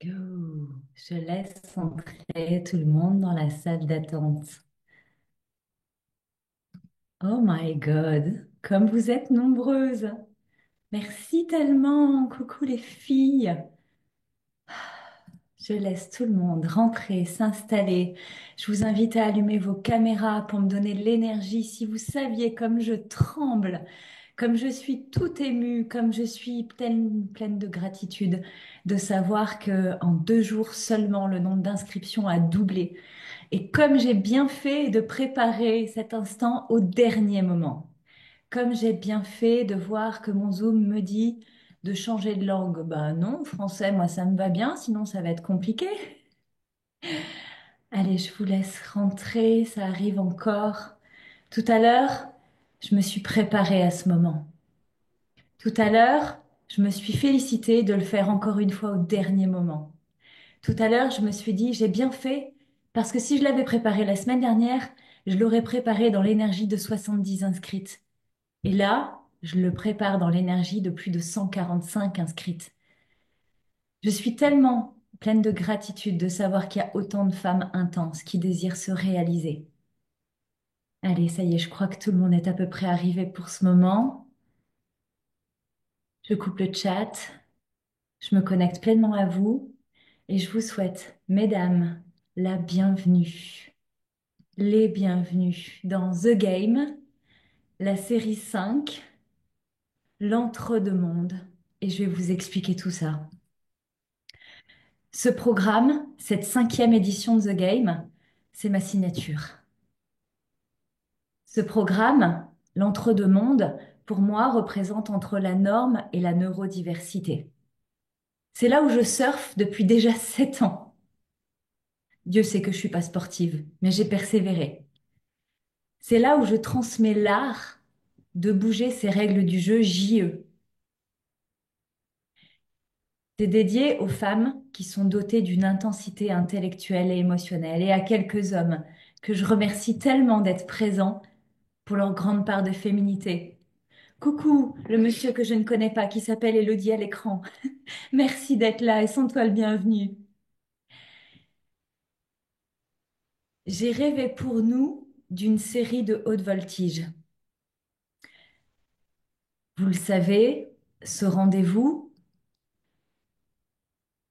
Go. Je laisse entrer tout le monde dans la salle d'attente. Oh my God, comme vous êtes nombreuses. Merci tellement. Coucou les filles. Je laisse tout le monde rentrer, s'installer. Je vous invite à allumer vos caméras pour me donner de l'énergie. Si vous saviez comme je tremble, comme je suis toute émue, comme je suis pleine de gratitude de savoir que en 2 jours seulement, le nombre d'inscriptions a doublé. Et comme j'ai bien fait de préparer cet instant au dernier moment, comme j'ai bien fait de voir que mon Zoom me dit de changer de langue, bah non, français, moi ça me va bien, sinon ça va être compliqué. Allez, je vous laisse rentrer, ça arrive encore. Tout à l'heure, je me suis préparée à ce moment. Tout à l'heure, je me suis félicitée de le faire encore une fois au dernier moment. Tout à l'heure, je me suis dit, j'ai bien fait, parce que si je l'avais préparé la semaine dernière, je l'aurais préparé dans l'énergie de 70 inscrites. Et là, je le prépare dans l'énergie de plus de 145 inscrites. Je suis tellement pleine de gratitude de savoir qu'il y a autant de femmes intenses qui désirent se réaliser. Allez, ça y est, je crois que tout le monde est à peu près arrivé pour ce moment. Je coupe le chat, je me connecte pleinement à vous et je vous souhaite, mesdames, la bienvenue. Les bienvenus dans The Game, la série 5, l'entre-deux-mondes. Et je vais vous expliquer tout ça. Ce programme, cette 5e édition de The Game, c'est ma signature. Ce programme, l'entre-deux-mondes, pour moi, représente entre la norme et la neurodiversité. C'est là où je surfe depuis déjà 7 ans. Dieu sait que je suis pas sportive, mais j'ai persévéré. C'est là où je transmets l'art de bouger ces règles du jeu JE. C'est dédié aux femmes qui sont dotées d'une intensité intellectuelle et émotionnelle et à quelques hommes que je remercie tellement d'être présents pour leur grande part de féminité. Coucou, le monsieur que je ne connais pas qui s'appelle Elodie à l'écran. Merci d'être là et sens-toi le bienvenu. J'ai rêvé pour nous d'une série de haute voltige. Vous le savez, ce rendez-vous,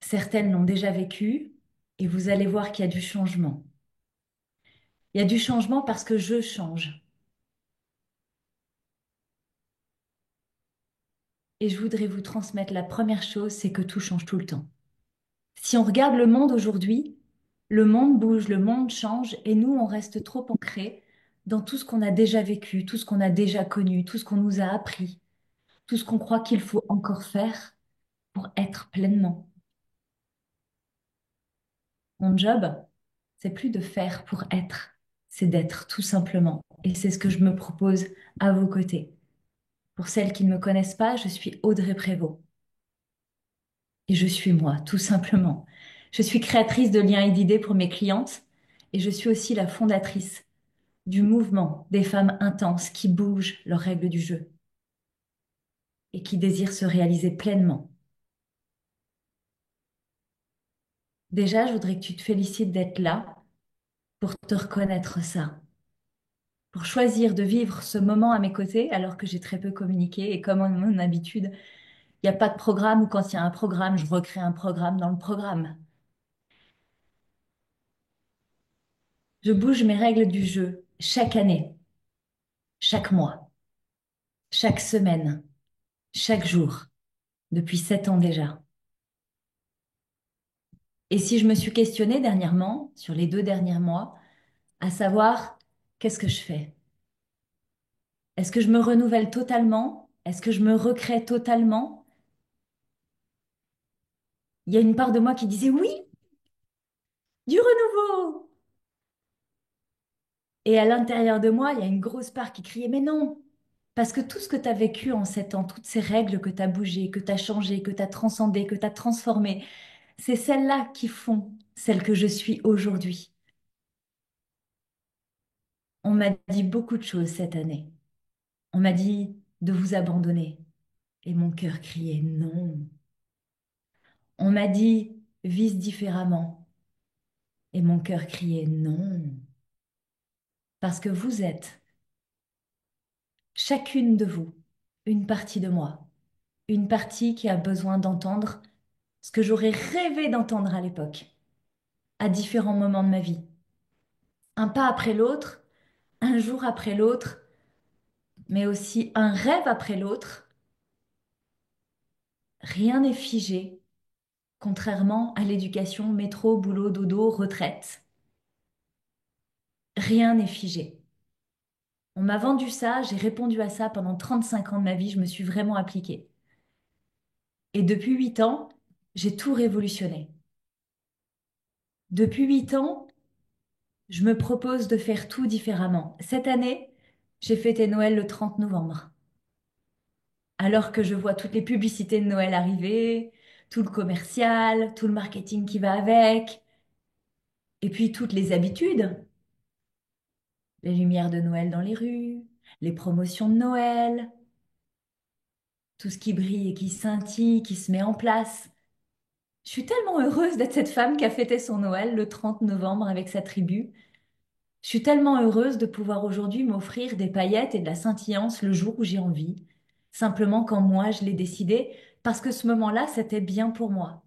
certaines l'ont déjà vécu et vous allez voir qu'il y a du changement. Il y a du changement parce que je change. Et je voudrais vous transmettre la première chose, c'est que tout change tout le temps. Si on regarde le monde aujourd'hui, le monde bouge, le monde change, et nous, on reste trop ancrés dans tout ce qu'on a déjà vécu, tout ce qu'on a déjà connu, tout ce qu'on nous a appris, tout ce qu'on croit qu'il faut encore faire pour être pleinement. Mon job, c'est plus de faire pour être, c'est d'être tout simplement. Et c'est ce que je me propose à vos côtés. Pour celles qui ne me connaissent pas, je suis Audrey Prévost. Et je suis moi, tout simplement. Je suis créatrice de liens et d'idées pour mes clientes et je suis aussi la fondatrice du mouvement des femmes intenses qui bougent leurs règles du jeu et qui désirent se réaliser pleinement. Déjà, je voudrais que tu te félicites d'être là pour te reconnaître ça, pour choisir de vivre ce moment à mes côtés alors que j'ai très peu communiqué et comme en mon habitude, il n'y a pas de programme ou quand il y a un programme, je recrée un programme dans le programme. Je bouge mes règles du jeu chaque année, chaque mois, chaque semaine, chaque jour, depuis 7 ans déjà. Et si je me suis questionnée dernièrement, sur les 2 derniers mois, à savoir qu'est-ce que je fais? Est-ce que je me renouvelle totalement? Est-ce que je me recrée totalement? Il y a une part de moi qui disait oui, du renouveau. Et à l'intérieur de moi, il y a une grosse part qui criait mais non. Parce que tout ce que tu as vécu en 7 ans, toutes ces règles que tu as bougées, que tu as changées, que tu as transcendées, que tu as transformées, c'est celles-là qui font celle que je suis aujourd'hui. On m'a dit beaucoup de choses cette année. On m'a dit de vous abandonner. Et mon cœur criait non. On m'a dit vise différemment. Et mon cœur criait non, parce que vous êtes, chacune de vous, une partie de moi, une partie qui a besoin d'entendre ce que j'aurais rêvé d'entendre à l'époque, à différents moments de ma vie. Un pas après l'autre, un jour après l'autre, mais aussi un rêve après l'autre. Rien n'est figé, contrairement à l'éducation métro, boulot, dodo, retraite. Rien n'est figé. On m'a vendu ça, j'ai répondu à ça pendant 35 ans de ma vie, je me suis vraiment appliquée. Et depuis 8 ans, j'ai tout révolutionné. Depuis 8 ans, je me propose de faire tout différemment. Cette année, j'ai fêté Noël le 30 novembre. Alors que je vois toutes les publicités de Noël arriver, tout le commercial, tout le marketing qui va avec, et puis toutes les habitudes, les lumières de Noël dans les rues, les promotions de Noël, tout ce qui brille et qui scintille, qui se met en place. Je suis tellement heureuse d'être cette femme qui a fêté son Noël le 30 novembre avec sa tribu. Je suis tellement heureuse de pouvoir aujourd'hui m'offrir des paillettes et de la scintillance le jour où j'ai envie, simplement quand moi je l'ai décidé, parce que ce moment-là, c'était bien pour moi.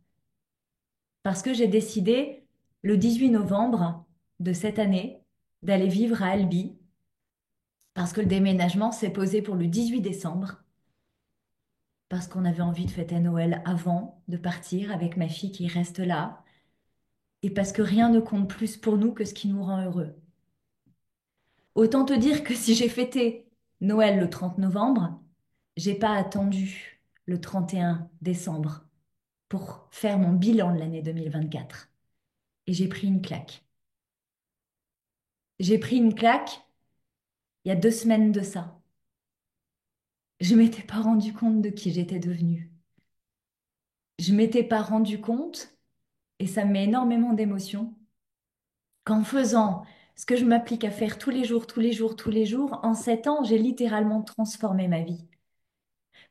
Parce que j'ai décidé le 18 novembre de cette année d'aller vivre à Albi, parce que le déménagement s'est posé pour le 18 décembre, parce qu'on avait envie de fêter Noël avant de partir avec ma fille qui reste là, et parce que rien ne compte plus pour nous que ce qui nous rend heureux. Autant te dire que si j'ai fêté Noël le 30 novembre, j'ai pas attendu le 31 décembre pour faire mon bilan de l'année 2024. Et j'ai pris une claque. J'ai pris une claque il y a 2 semaines de ça. Je m'étais pas rendu compte de qui j'étais devenue. Je m'étais pas rendu compte, et ça me met énormément d'émotions, qu'en faisant ce que je m'applique à faire tous les jours, tous les jours, tous les jours, en 7 ans, j'ai littéralement transformé ma vie.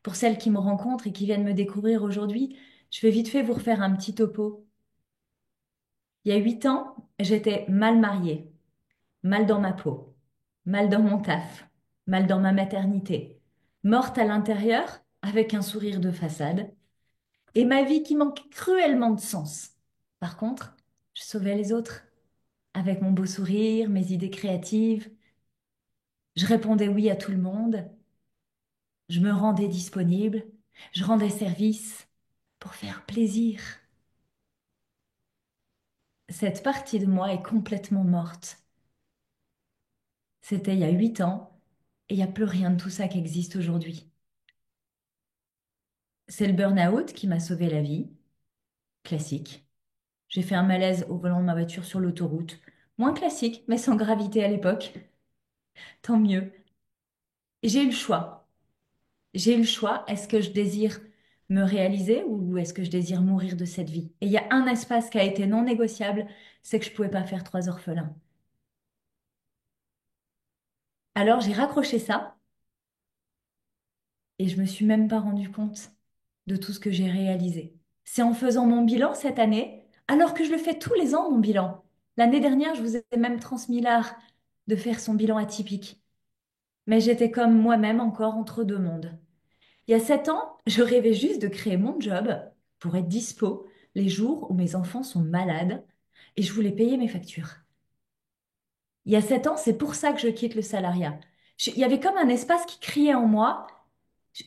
Pour celles qui me rencontrent et qui viennent me découvrir aujourd'hui, je vais vite fait vous refaire un petit topo. Il y a 8 ans, j'étais mal mariée, mal dans ma peau, mal dans mon taf, mal dans ma maternité, morte à l'intérieur avec un sourire de façade et ma vie qui manque cruellement de sens. Par contre, je sauvais les autres avec mon beau sourire, mes idées créatives. Je répondais oui à tout le monde, je me rendais disponible, je rendais service pour faire plaisir. Cette partie de moi est complètement morte. C'était il y a 8 ans et il n'y a plus rien de tout ça qui existe aujourd'hui. C'est le burn-out qui m'a sauvé la vie, classique. J'ai fait un malaise au volant de ma voiture sur l'autoroute, moins classique, mais sans gravité à l'époque. Tant mieux. J'ai eu le choix. J'ai eu le choix. Est-ce que je désire me réaliser ou est-ce que je désire mourir de cette vie? Et il y a un espace qui a été non négociable, c'est que je pouvais pas faire 3 orphelins. Alors j'ai raccroché ça et je me suis même pas rendu compte de tout ce que j'ai réalisé. C'est en faisant mon bilan cette année, alors que je le fais tous les ans, mon bilan. L'année dernière, je vous ai même transmis l'art de faire son bilan atypique. Mais j'étais comme moi-même encore entre deux mondes. Il y a 7 ans, je rêvais juste de créer mon job pour être dispo les jours où mes enfants sont malades et je voulais payer mes factures. Il y a 7 ans, c'est pour ça que je quitte le salariat. Il y avait comme un espace qui criait en moi.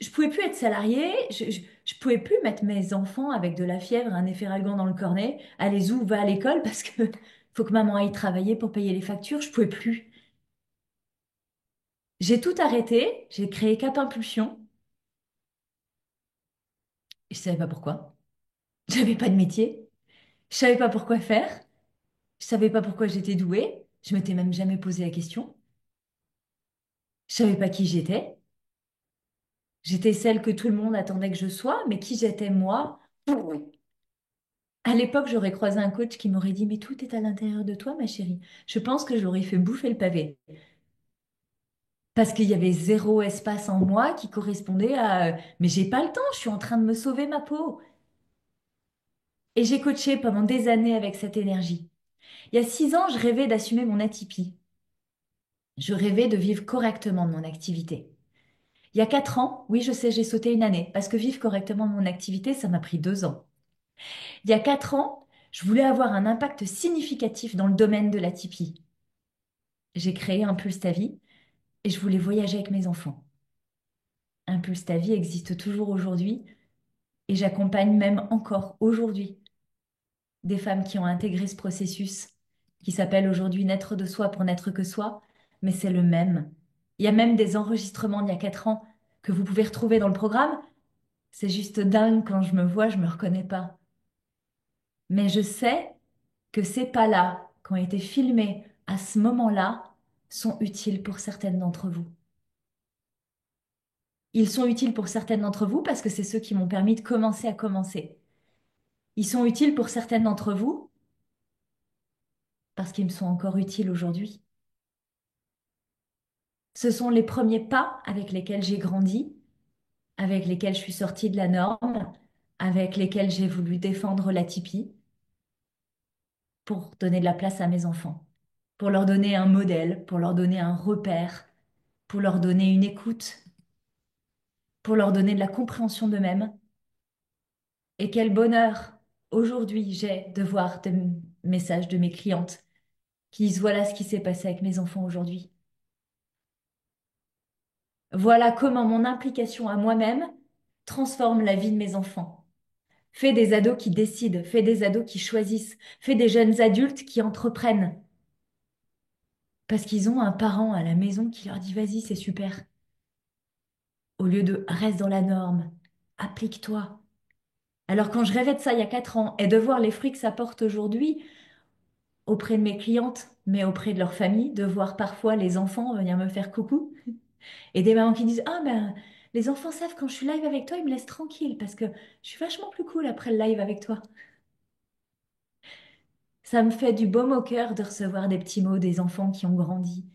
Je pouvais plus être salariée, je pouvais plus mettre mes enfants avec de la fièvre, un efferalgan dans le cornet, allez où, va à l'école parce que faut que maman aille travailler pour payer les factures, je pouvais plus. J'ai tout arrêté, j'ai créé Cap Impulsion, et je savais pas pourquoi. J'avais pas de métier, je savais pas pourquoi faire, je savais pas pourquoi j'étais douée, je m'étais même jamais posé la question. Je savais pas qui j'étais. J'étais celle que tout le monde attendait que je sois, mais qui j'étais moi? À l'époque, j'aurais croisé un coach qui m'aurait dit, mais tout est à l'intérieur de toi, ma chérie. Je pense que je l'aurais fait bouffer le pavé. Parce qu'il y avait zéro espace en moi qui correspondait à mais j'ai pas le temps, je suis en train de me sauver ma peau. Et j'ai coaché pendant des années avec cette énergie. Il y a 6 ans, je rêvais d'assumer mon atypie. Je rêvais de vivre correctement de mon activité. Il y a 4 ans, oui, je sais, j'ai sauté une année, parce que vivre correctement de mon activité, ça m'a pris 2 ans. Il y a 4 ans, je voulais avoir un impact significatif dans le domaine de l'atypie. J'ai créé Impulse ta vie et je voulais voyager avec mes enfants. Impulse ta vie existe toujours aujourd'hui et j'accompagne même encore aujourd'hui des femmes qui ont intégré ce processus qui s'appelle aujourd'hui Naître de soi pour n'être que soi, mais c'est le même. Il y a même des enregistrements d'il y a 4 ans que vous pouvez retrouver dans le programme. C'est juste dingue quand je me vois, je me reconnais pas. Mais je sais que ces pas-là, qui ont été filmés à ce moment-là, sont utiles pour certaines d'entre vous. Ils sont utiles pour certaines d'entre vous parce que c'est ceux qui m'ont permis de commencer à commencer. Ils sont utiles pour certaines d'entre vous parce qu'ils me sont encore utiles aujourd'hui. Ce sont les premiers pas avec lesquels j'ai grandi, avec lesquels je suis sortie de la norme, avec lesquels j'ai voulu défendre la Tipeee pour donner de la place à mes enfants, pour leur donner un modèle, pour leur donner un repère, pour leur donner une écoute, pour leur donner de la compréhension d'eux-mêmes. Et quel bonheur aujourd'hui j'ai de voir des messages de mes clientes qui disent voilà ce qui s'est passé avec mes enfants aujourd'hui. Voilà comment mon implication à moi-même transforme la vie de mes enfants. Fait des ados qui décident, fait des ados qui choisissent, fait des jeunes adultes qui entreprennent. Parce qu'ils ont un parent à la maison qui leur dit vas-y, c'est super. Au lieu de reste dans la norme, applique-toi. Alors quand je rêvais de ça il y a 4 ans et de voir les fruits que ça porte aujourd'hui auprès de mes clientes, mais auprès de leur famille, de voir parfois les enfants venir me faire coucou et des mamans qui disent ah ben les enfants savent quand je suis live avec toi, ils me laissent tranquille parce que je suis vachement plus cool après le live avec toi. Ça me fait du baume au cœur de recevoir des petits mots des enfants qui ont grandi.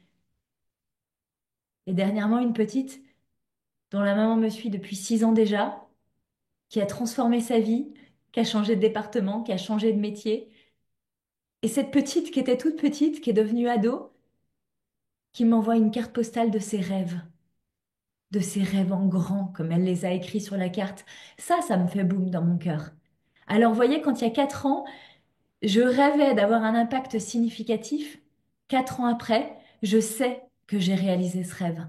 Et dernièrement, une petite dont la maman me suit depuis 6 ans déjà, qui a transformé sa vie, qui a changé de département, qui a changé de métier. Et cette petite qui était toute petite, qui est devenue ado, qui m'envoie une carte postale de ses rêves en grand, comme elle les a écrits sur la carte. Ça me fait boum dans mon cœur. Alors, vous voyez, quand il y a 4 ans, je rêvais d'avoir un impact significatif. 4 ans après, je sais que j'ai réalisé ce rêve.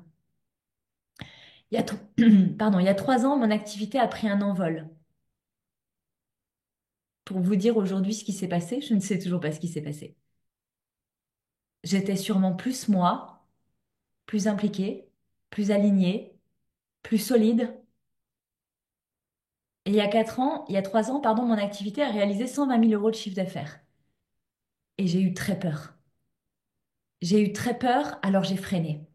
Il y a, pardon, il y a 3 ans, mon activité a pris un envol. Pour vous dire aujourd'hui ce qui s'est passé, je ne sais toujours pas ce qui s'est passé. J'étais sûrement plus moi, plus impliquée, plus alignée, plus solide. Et il y a 3 ans, pardon, mon activité a réalisé 120 000 euros de chiffre d'affaires. Et j'ai eu très peur. J'ai eu très peur, alors j'ai freiné.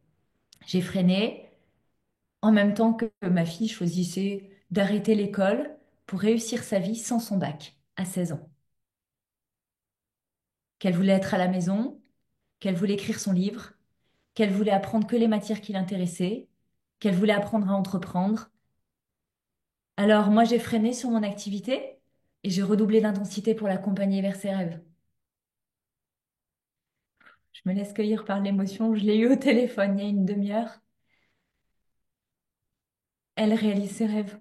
J'ai freiné en même temps que ma fille choisissait d'arrêter l'école pour réussir sa vie sans son bac à 16 ans. Qu'elle voulait être à la maison, qu'elle voulait écrire son livre, qu'elle voulait apprendre que les matières qui l'intéressaient, qu'elle voulait apprendre à entreprendre. Alors moi, j'ai freiné sur mon activité et j'ai redoublé d'intensité pour l'accompagner vers ses rêves. Je me laisse cueillir par l'émotion, je l'ai eu au téléphone il y a une demi-heure. Elle réalise ses rêves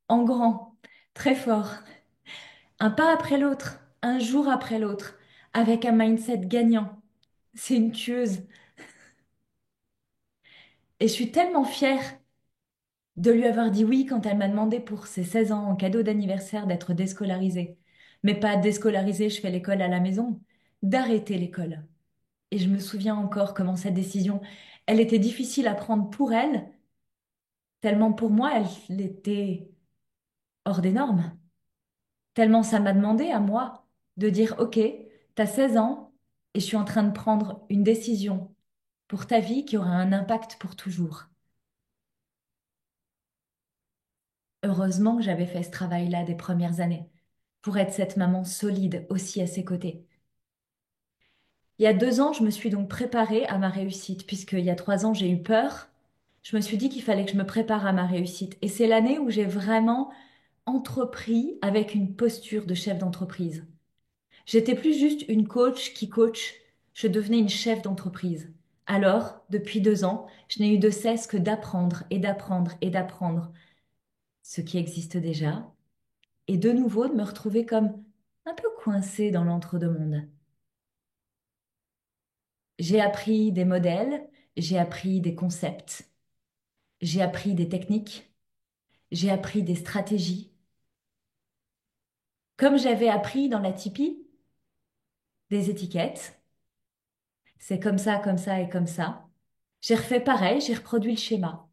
en grand, très fort, un pas après l'autre, un jour après l'autre, avec un mindset gagnant. C'est une tueuse. Et je suis tellement fière de lui avoir dit oui quand elle m'a demandé pour ses 16 ans en cadeau d'anniversaire d'être déscolarisée. Mais pas déscolarisée, je fais l'école à la maison, d'arrêter l'école. Et je me souviens encore comment cette décision, elle était difficile à prendre pour elle, tellement pour moi, elle était hors des normes. Tellement ça m'a demandé à moi de dire, OK, t'as 16 ans et je suis en train de prendre une décision pour ta vie qui aura un impact pour toujours. Heureusement que j'avais fait ce travail-là des premières années pour être cette maman solide aussi à ses côtés. Il y a 2 ans, je me suis donc préparée à ma réussite, puisqu'il y a 3 ans, j'ai eu peur. Je me suis dit qu'il fallait que je me prépare à ma réussite. Et c'est l'année où j'ai vraiment entrepris avec une posture de chef d'entreprise. J'étais plus juste une coach qui coach, je devenais une chef d'entreprise. Alors, depuis 2 ans, je n'ai eu de cesse que d'apprendre et d'apprendre et d'apprendre ce qui existe déjà, et de nouveau de me retrouver comme un peu coincée dans l'entre-deux-mondes. J'ai appris des modèles, j'ai appris des concepts, j'ai appris des techniques, j'ai appris des stratégies. Comme j'avais appris dans la Tipeee, des étiquettes, c'est comme ça et comme ça. J'ai refait pareil, j'ai reproduit le schéma.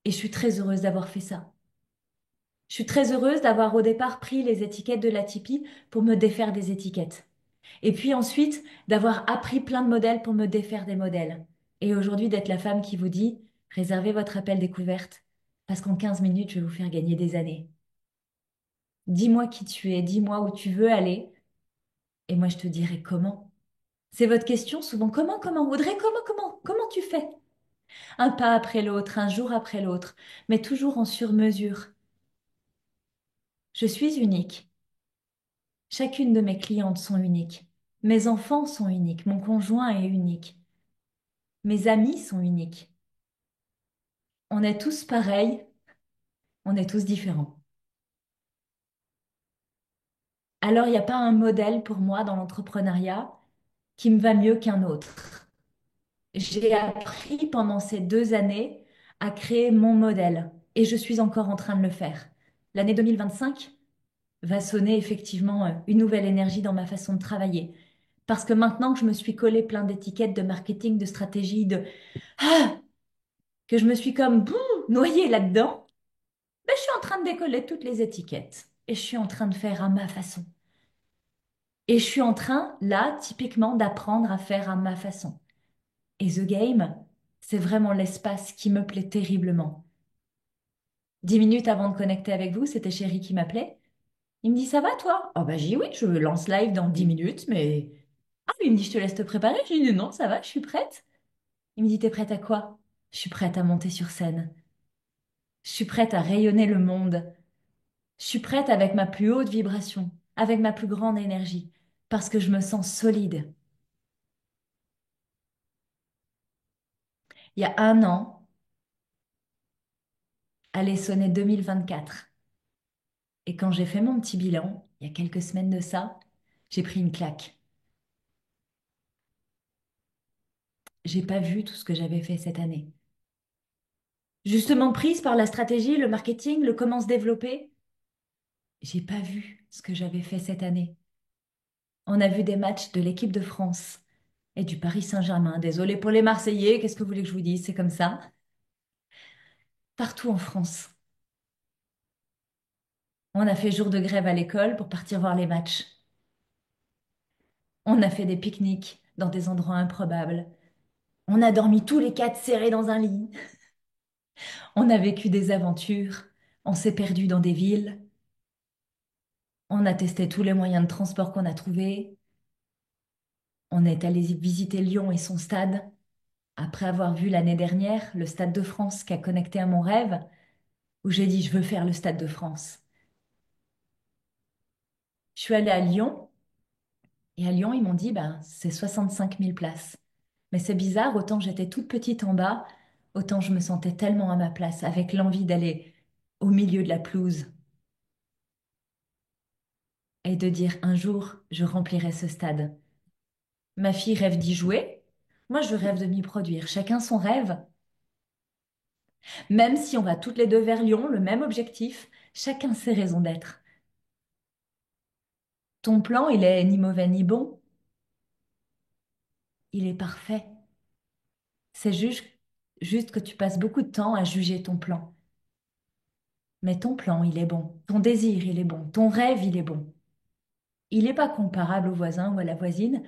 Et je suis très heureuse d'avoir fait ça. Je suis très heureuse d'avoir au départ pris les étiquettes de la Tipeee pour me défaire des étiquettes. Et puis ensuite, d'avoir appris plein de modèles pour me défaire des modèles. Et aujourd'hui, d'être la femme qui vous dit, réservez votre appel découverte, parce qu'en 15 minutes, je vais vous faire gagner des années. Dis-moi qui tu es, dis-moi où tu veux aller, et moi je te dirai comment. C'est votre question souvent, comment, Audrey, comment tu fais? Un pas après l'autre, un jour après l'autre, mais toujours en sur-mesure. Je suis unique. Chacune de mes clientes sont uniques. Mes enfants sont uniques. Mon conjoint est unique. Mes amis sont uniques. On est tous pareils, on est tous différents. Alors, il n'y a pas un modèle pour moi dans l'entrepreneuriat qui me va mieux qu'un autre. J'ai appris pendant ces 2 années à créer mon modèle et je suis encore en train de le faire. L'année 2025 va sonner effectivement une nouvelle énergie dans ma façon de travailler. Parce que maintenant que je me suis collé plein d'étiquettes de marketing, de stratégie, ah, que je me suis comme noyée là-dedans, ben, je suis en train de décoller toutes les étiquettes et je suis en train de faire à ma façon. Et je suis en train, là, typiquement, d'apprendre à faire à ma façon. Et The Game, c'est vraiment l'espace qui me plaît terriblement. 10 minutes avant de connecter avec vous, c'était Chéri qui m'appelait. Il me dit, ça va toi? Oh bah j'ai dit oui, je lance live dans 10 minutes, mais... Ah, il me dit, je te laisse te préparer. Je lui dis, non, ça va, je suis prête. Il me dit, t'es prête à quoi? Je suis prête à monter sur scène. Je suis prête à rayonner le monde. Je suis prête avec ma plus haute vibration, avec ma plus grande énergie, parce que je me sens solide. Il y a un an, allait sonner 2024. Et quand j'ai fait mon petit bilan, il y a quelques semaines de ça, j'ai pris une claque. J'ai pas vu tout ce que j'avais fait cette année. Justement prise par la stratégie, le marketing, le comment se développer, j'ai pas vu ce que j'avais fait cette année. On a vu des matchs de l'équipe de France et du Paris Saint-Germain. Désolée pour les Marseillais, qu'est-ce que vous voulez que je vous dise? C'est comme ça. Partout en France. On a fait jour de grève à l'école pour partir voir les matchs. On a fait des pique-niques dans des endroits improbables. On a dormi tous les quatre serrés dans un lit. On a vécu des aventures. On s'est perdu dans des villes. On a testé tous les moyens de transport qu'on a trouvés. On est allé visiter Lyon et son stade. Après avoir vu l'année dernière le Stade de France qui a connecté à mon rêve, où j'ai dit je veux faire le Stade de France. Je suis allée à Lyon et à Lyon, ils m'ont dit ben, c'est 65 000 places. Mais c'est bizarre, autant j'étais toute petite en bas, autant je me sentais tellement à ma place, avec l'envie d'aller au milieu de la pelouse et de dire un jour, je remplirai ce stade. Ma fille rêve d'y jouer, moi je rêve de m'y produire. Chacun son rêve. Même si on va toutes les deux vers Lyon, le même objectif, chacun ses raisons d'être. Ton plan, il est ni mauvais ni bon, il est parfait. C'est juste que tu passes beaucoup de temps à juger ton plan. Mais ton plan, il est bon. Ton désir, il est bon. Ton rêve, il est bon. Il n'est pas comparable au voisin ou à la voisine,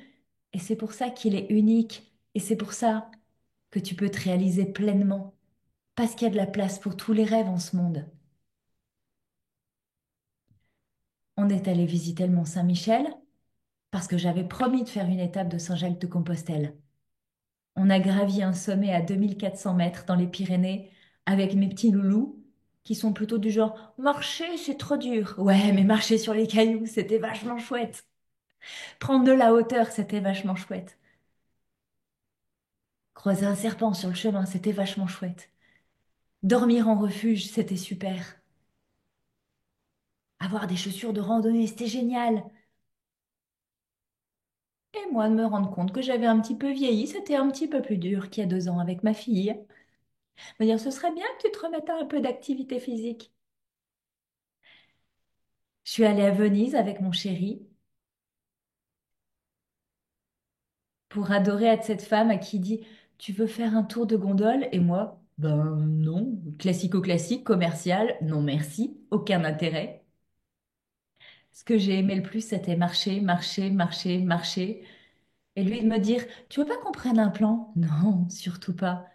et c'est pour ça qu'il est unique, et c'est pour ça que tu peux te réaliser pleinement, parce qu'il y a de la place pour tous les rêves en ce monde. On est allé visiter le Mont Saint-Michel, parce que j'avais promis de faire une étape de Saint-Jacques-de-Compostelle. On a gravi un sommet à 2400 mètres dans les Pyrénées avec mes petits loulous. qui sont plutôt du genre marcher, c'est trop dur. Ouais, mais marcher sur les cailloux, c'était vachement chouette. Prendre de la hauteur, c'était vachement chouette. Croiser un serpent sur le chemin, c'était vachement chouette. Dormir en refuge, c'était super. Avoir des chaussures de randonnée, c'était génial. Et moi, de me rendre compte que j'avais un petit peu vieilli, c'était un petit peu plus dur qu'il y a 2 ans avec ma fille. Me dire, ce serait bien que tu te remettes à un peu d'activité physique. Je suis allée à Venise avec mon chéri pour adorer être cette femme à qui dit, tu veux faire un tour de gondole? Et moi, ben non, classico-classique, commercial, non merci, aucun intérêt. Ce que j'ai aimé le plus, c'était marcher, marcher, marcher, marcher. Et lui de me dire, tu veux pas qu'on prenne un plan? Non, surtout pas.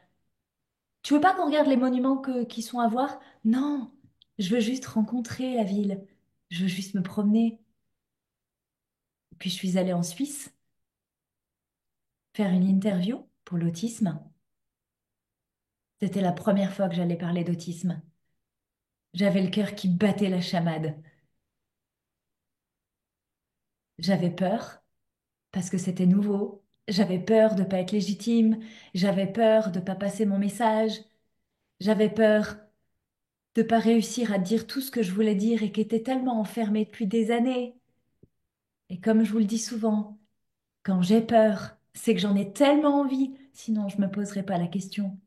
Tu veux pas qu'on regarde les monuments qui sont à voir? Non, je veux juste rencontrer la ville. Je veux juste me promener. Puis je suis allée en Suisse faire une interview pour l'autisme. C'était la première fois que j'allais parler d'autisme. J'avais le cœur qui battait la chamade. J'avais peur parce que c'était nouveau. J'avais peur de pas être légitime. J'avais peur de pas passer mon message. J'avais peur de pas réussir à dire tout ce que je voulais dire et qui était tellement enfermé depuis des années. Et comme je vous le dis souvent, quand j'ai peur, c'est que j'en ai tellement envie, sinon je me poserais pas la question.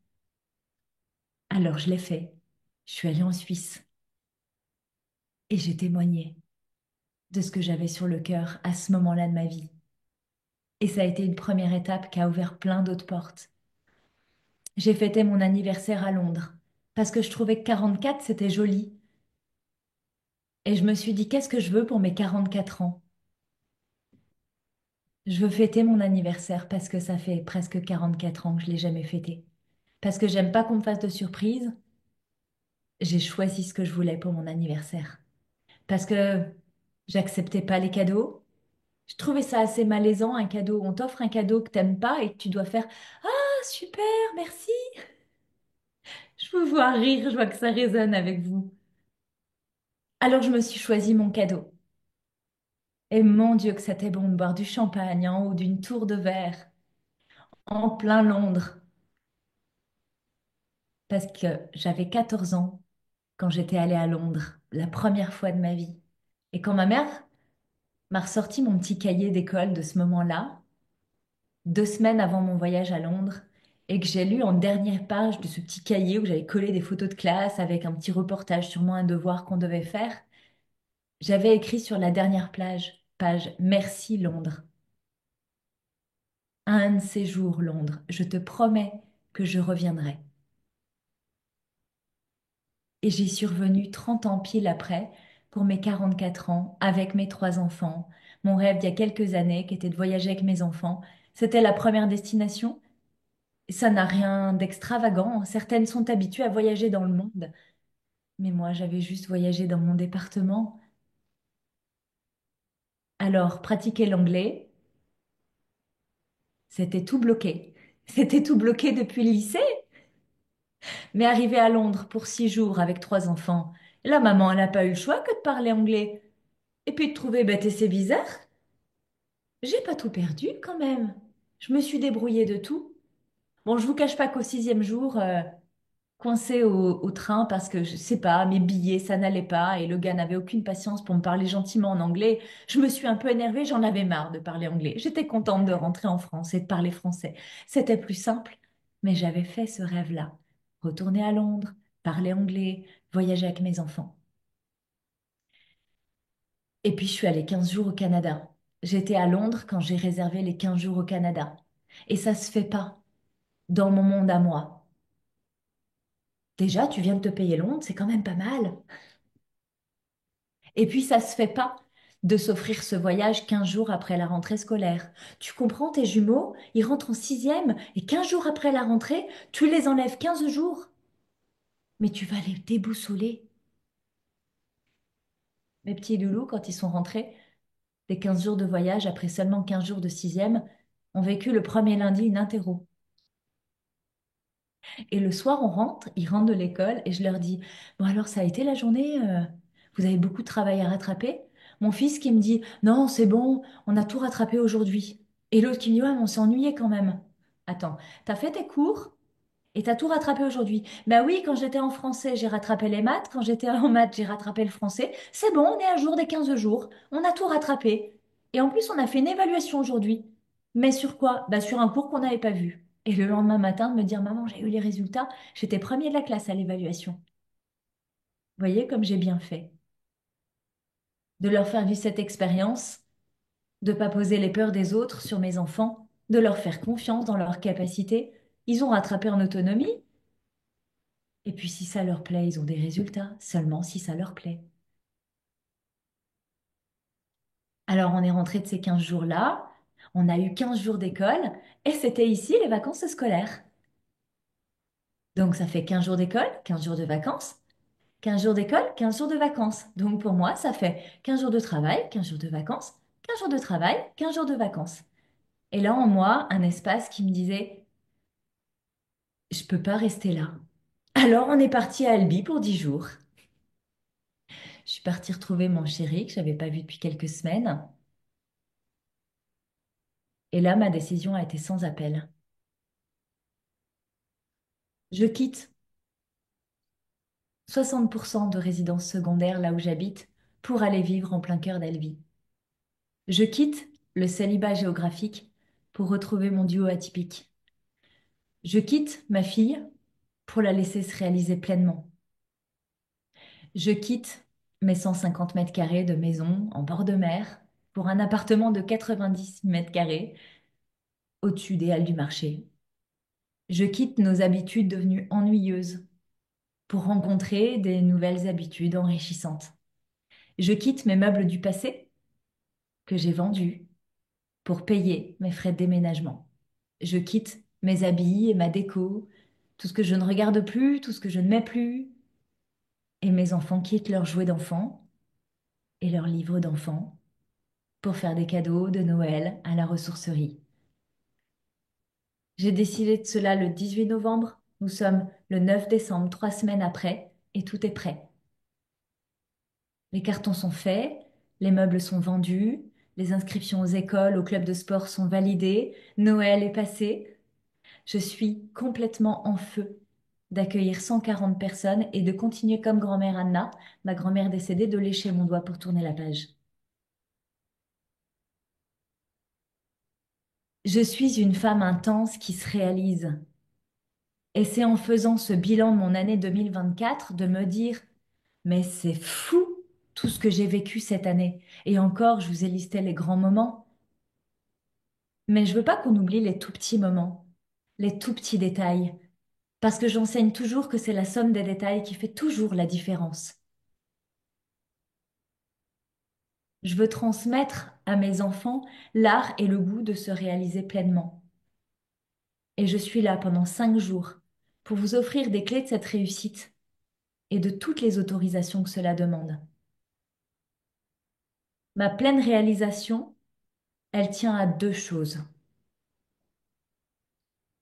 Alors je l'ai fait. Je suis allée en Suisse et j'ai témoigné de ce que j'avais sur le cœur à ce moment-là de ma vie. Et ça a été une première étape qui a ouvert plein d'autres portes. J'ai fêté mon anniversaire à Londres parce que je trouvais que 44 c'était joli. Et je me suis dit, qu'est-ce que je veux pour mes 44 ans? Je veux fêter mon anniversaire parce que ça fait presque 44 ans que je l'ai jamais fêté. Parce que j'aime pas qu'on me fasse de surprise. J'ai choisi ce que je voulais pour mon anniversaire. Parce que j'acceptais pas les cadeaux. Je trouvais ça assez malaisant, un cadeau. On t'offre un cadeau que t'aimes pas et que tu dois faire ah, super, merci. Je vous vois rire, je vois que ça résonne avec vous. Alors je me suis choisi mon cadeau. Et mon Dieu que c'était bon de boire du champagne en haut d'une tour de verre en plein Londres. Parce que j'avais 14 ans quand j'étais allée à Londres, la première fois de ma vie. Et quand ma mère m'a ressorti mon petit cahier d'école de ce moment-là, 2 semaines avant mon voyage à Londres, et que j'ai lu en dernière page de ce petit cahier où j'avais collé des photos de classe avec un petit reportage sur moi, un devoir qu'on devait faire, j'avais écrit sur la dernière page Merci Londres. Un de ces jours, Londres, je te promets que je reviendrai. Et j'y suis revenue 30 ans pile après, pour mes 44 ans, avec mes 3 enfants. Mon rêve d'il y a quelques années, qui était de voyager avec mes enfants, c'était la première destination. Ça n'a rien d'extravagant. Certaines sont habituées à voyager dans le monde. Mais moi, j'avais juste voyagé dans mon département. Alors, pratiquer l'anglais, c'était tout bloqué. C'était tout bloqué depuis le lycée. Mais arriver à Londres pour 6 jours avec 3 enfants, la maman, elle n'a pas eu le choix que de parler anglais. Et puis de trouver bête et c'est bizarre. J'ai pas tout perdu quand même. Je me suis débrouillée de tout. Bon, je vous cache pas qu'au 6e jour, coincée au train parce que je sais pas, mes billets, ça n'allait pas et le gars n'avait aucune patience pour me parler gentiment en anglais. Je me suis un peu énervée, j'en avais marre de parler anglais. J'étais contente de rentrer en France et de parler français. C'était plus simple, mais j'avais fait ce rêve-là. Retourner à Londres, parler anglais, voyager avec mes enfants. Et puis je suis allée 15 jours au Canada. J'étais à Londres quand j'ai réservé les 15 jours au Canada. Et ça se fait pas dans mon monde à moi. Déjà, tu viens de te payer Londres, c'est quand même pas mal. Et puis, ça se fait pas de s'offrir ce voyage 15 jours après la rentrée scolaire. Tu comprends, tes jumeaux, ils rentrent en 6e et 15 jours après la rentrée, tu les enlèves 15 jours. Mais tu vas les déboussoler. Mes petits loulous, quand ils sont rentrés, les 15 jours de voyage après seulement 15 jours de 6e, ont vécu le premier lundi une interro. Et le soir, ils rentrent de l'école et je leur dis, bon alors ça a été la journée, vous avez beaucoup de travail à rattraper? Mon fils qui me dit, non, c'est bon, on a tout rattrapé aujourd'hui. Et l'autre qui me dit, ouais, mais on s'est ennuyé quand même. Attends, t'as fait tes cours et t'as tout rattrapé aujourd'hui? Bah oui, quand j'étais en français, j'ai rattrapé les maths, quand j'étais en maths, j'ai rattrapé le français. C'est bon, on est à jour des 15 jours, on a tout rattrapé. Et en plus, on a fait une évaluation aujourd'hui. Mais sur quoi? Bah sur un cours qu'on n'avait pas vu. Et le lendemain matin, de me dire, maman, j'ai eu les résultats, j'étais premier de la classe à l'évaluation. Vous voyez comme j'ai bien fait. De leur faire vivre cette expérience, de pas poser les peurs des autres sur mes enfants, de leur faire confiance dans leurs capacités. Ils ont rattrapé en autonomie. Et puis si ça leur plaît, ils ont des résultats, seulement si ça leur plaît. Alors on est rentré de ces 15 jours-là, on a eu 15 jours d'école, et c'était ici les vacances scolaires. Donc ça fait 15 jours d'école, 15 jours de vacances. 15 jours d'école, 15 jours de vacances. Donc pour moi, ça fait 15 jours de travail, 15 jours de vacances, 15 jours de travail, 15 jours de vacances. Et là, en moi, un espace qui me disait, je peux pas rester là. Alors on est parti à Albi pour 10 jours. Je suis partie retrouver mon chéri que j'avais pas vu depuis quelques semaines. Et là, ma décision a été sans appel. Je quitte 60% de résidence secondaire là où j'habite pour aller vivre en plein cœur d'Albi. Je quitte le célibat géographique pour retrouver mon duo atypique. Je quitte ma fille pour la laisser se réaliser pleinement. Je quitte mes 150 mètres carrés de maison en bord de mer pour un appartement de 90 mètres carrés au-dessus des halles du marché. Je quitte nos habitudes devenues ennuyeuses pour rencontrer des nouvelles habitudes enrichissantes. Je quitte mes meubles du passé que j'ai vendus pour payer mes frais de déménagement. Je quitte mes habits et ma déco, tout ce que je ne regarde plus, tout ce que je ne mets plus, et mes enfants quittent leurs jouets d'enfants et leurs livres d'enfants pour faire des cadeaux de Noël à la ressourcerie. J'ai décidé de cela le 18 novembre. Nous sommes le 9 décembre, 3 semaines après, et tout est prêt. Les cartons sont faits, les meubles sont vendus, les inscriptions aux écoles, aux clubs de sport sont validées, Noël est passé. Je suis complètement en feu d'accueillir 140 personnes et de continuer comme grand-mère Anna, ma grand-mère décédée, de lécher mon doigt pour tourner la page. Je suis une femme intense qui se réalise. Et c'est en faisant ce bilan de mon année 2024 de me dire, mais c'est fou tout ce que j'ai vécu cette année. Et encore, je vous ai listé les grands moments, mais je veux pas qu'on oublie les tout petits moments, les tout petits détails, parce que j'enseigne toujours que c'est la somme des détails qui fait toujours la différence. Je veux transmettre à mes enfants l'art et le goût de se réaliser pleinement. Et je suis là pendant 5 jours pour vous offrir des clés de cette réussite et de toutes les autorisations que cela demande. Ma pleine réalisation, elle tient à deux choses.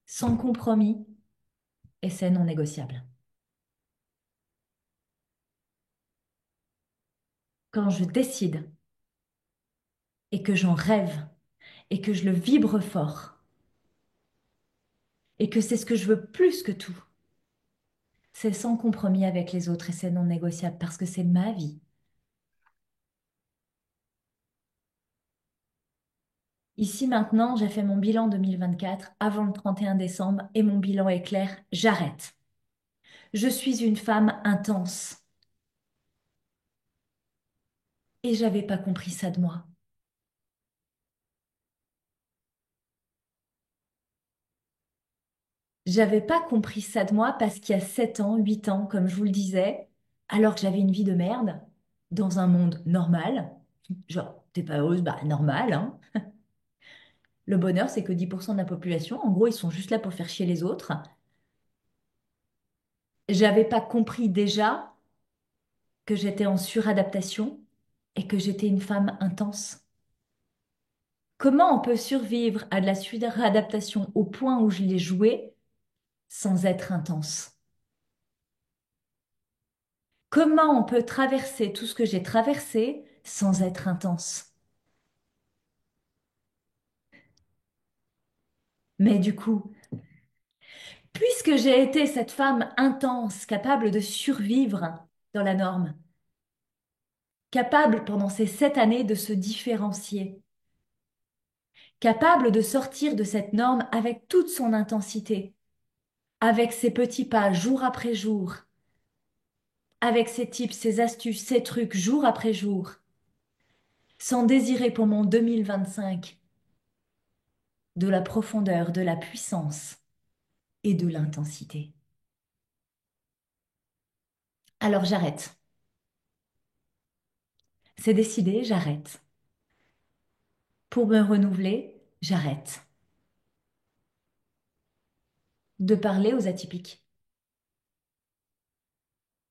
Sans compromis et c'est non négociable. Quand je décide et que j'en rêve et que je le vibre fort et que c'est ce que je veux plus que tout, c'est sans compromis avec les autres et c'est non négociable parce que c'est ma vie. Ici maintenant, j'ai fait mon bilan 2024 avant le 31 décembre et mon bilan est clair, j'arrête. Je suis une femme intense et j'avais pas compris ça de moi. J'avais pas compris ça de moi parce qu'il y a 7 ans, 8 ans, comme je vous le disais, alors que j'avais une vie de merde, dans un monde normal, genre, t'es pas heureuse, bah normal, hein. Le bonheur, c'est que 10% de la population, en gros, ils sont juste là pour faire chier les autres. J'avais pas compris déjà que j'étais en suradaptation et que j'étais une femme intense. Comment on peut survivre à de la suradaptation au point où je l'ai joué sans être intense. Comment on peut traverser tout ce que j'ai traversé sans être intense? Mais du coup, puisque j'ai été cette femme intense, capable de survivre dans la norme, capable pendant ces 7 années de se différencier, capable de sortir de cette norme avec toute son intensité, avec ses petits pas jour après jour, avec ses tips, ses astuces, ses trucs jour après jour, sans désirer pour mon 2025 de la profondeur, de la puissance et de l'intensité. Alors j'arrête. C'est décidé, j'arrête. Pour me renouveler, j'arrête de parler aux atypiques.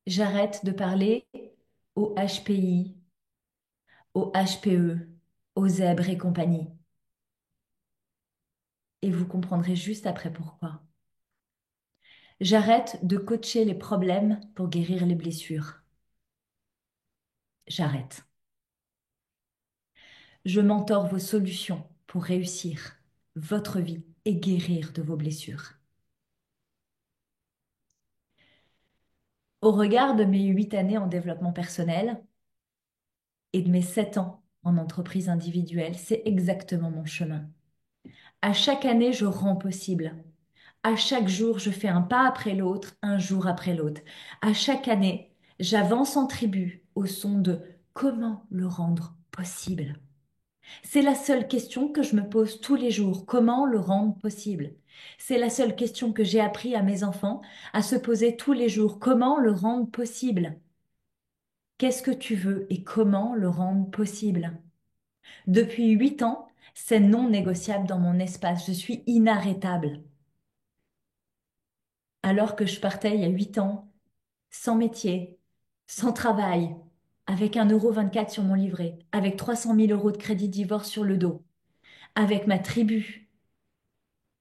J'arrête de parler aux HPI, aux HPE, aux zèbres et compagnie. Et vous comprendrez juste après pourquoi. J'arrête de coacher les problèmes pour guérir les blessures. J'arrête. Je mentor vos solutions pour réussir votre vie et guérir de vos blessures. Au regard de mes 8 années en développement personnel et de mes 7 ans en entreprise individuelle, c'est exactement mon chemin. À chaque année, je rends possible. À chaque jour, je fais un pas après l'autre, un jour après l'autre. À chaque année, j'avance en tribu au son de comment le rendre possible. C'est la seule question que je me pose tous les jours. Comment le rendre possible? C'est la seule question que j'ai appris à mes enfants à se poser tous les jours. Comment le rendre possible? Qu'est-ce que tu veux et comment le rendre possible? Depuis 8 ans, c'est non négociable dans mon espace. Je suis inarrêtable. Alors que je partais il y a 8 ans, sans métier, sans travail, avec 1,24 € sur mon livret, avec 300 000 € de crédit divorce sur le dos, avec ma tribu.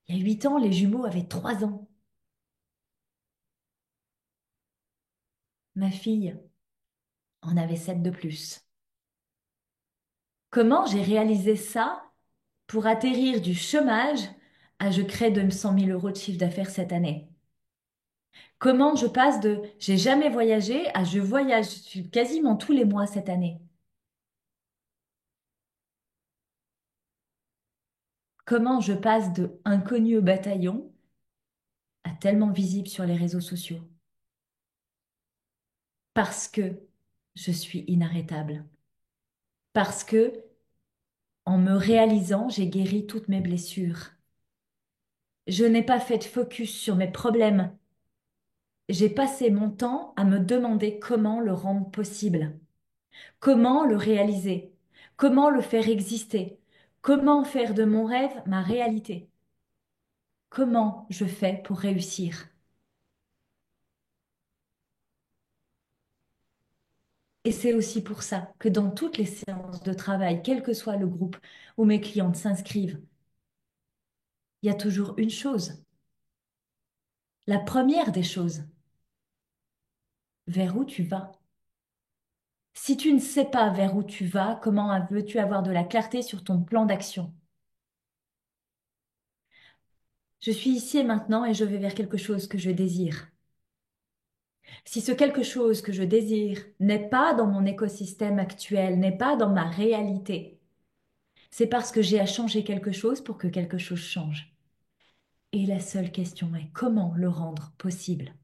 Il y a 8 ans, les jumeaux avaient 3 ans. Ma fille en avait 7 de plus. Comment j'ai réalisé ça pour atterrir du chômage à je crée 200 000 € de chiffre d'affaires cette année? Comment je passe de j'ai jamais voyagé à je voyage quasiment tous les mois cette année? Comment je passe de inconnu au bataillon à tellement visible sur les réseaux sociaux? Parce que je suis inarrêtable. Parce que, en me réalisant, j'ai guéri toutes mes blessures. Je n'ai pas fait de focus sur mes problèmes. J'ai passé mon temps à me demander comment le rendre possible, comment le réaliser, comment le faire exister, comment faire de mon rêve ma réalité, comment je fais pour réussir. Et c'est aussi pour ça que dans toutes les séances de travail, quel que soit le groupe où mes clientes s'inscrivent, il y a toujours une chose, la première des choses, vers où tu vas. Si tu ne sais pas vers où tu vas, comment veux-tu avoir de la clarté sur ton plan d'action? Je suis ici et maintenant et je vais vers quelque chose que je désire. Si ce quelque chose que je désire n'est pas dans mon écosystème actuel, n'est pas dans ma réalité, c'est parce que j'ai à changer quelque chose pour que quelque chose change. Et la seule question est comment le rendre possible?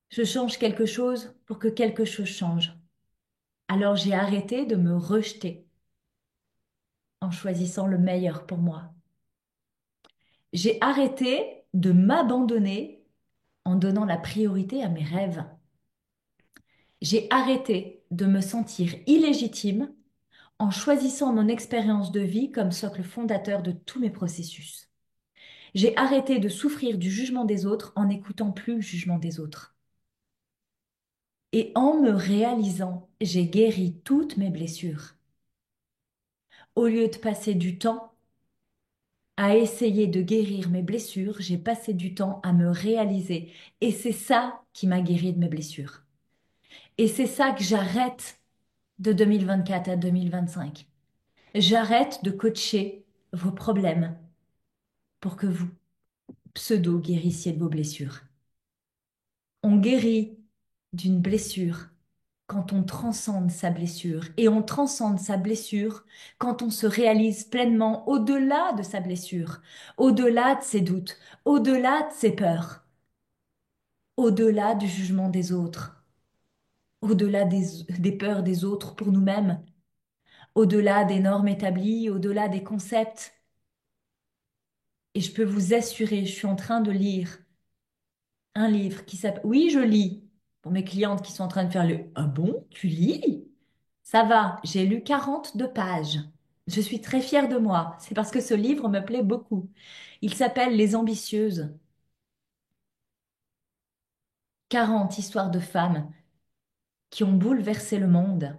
Je change quelque chose pour que quelque chose change. Alors j'ai arrêté de me rejeter en choisissant le meilleur pour moi. J'ai arrêté de m'abandonner en donnant la priorité à mes rêves. J'ai arrêté de me sentir illégitime en choisissant mon expérience de vie comme socle fondateur de tous mes processus. J'ai arrêté de souffrir du jugement des autres en n'écoutant plus le jugement des autres. Et en me réalisant, j'ai guéri toutes mes blessures. Au lieu de passer du temps à essayer de guérir mes blessures, j'ai passé du temps à me réaliser. Et c'est ça qui m'a guéri de mes blessures. Et c'est ça que j'arrête de 2024 à 2025. J'arrête de coacher vos problèmes pour que vous pseudo-guérissiez de vos blessures. On guérit d'une blessure quand on transcende sa blessure. Et on transcende sa blessure quand on se réalise pleinement au-delà de sa blessure, au-delà de ses doutes, au-delà de ses peurs, au-delà du jugement des autres, au-delà des peurs des autres pour nous-mêmes, au-delà des normes établies, au-delà des concepts. Et je peux vous assurer, je suis en train de lire un livre qui s'appelle... Oui, je lis. Pour mes clientes qui sont en train de faire le... Ah bon, tu lis? Ça va, j'ai lu 42 pages. Je suis très fière de moi. C'est parce que ce livre me plaît beaucoup. Il s'appelle Les Ambitieuses. 40 histoires de femmes qui ont bouleversé le monde.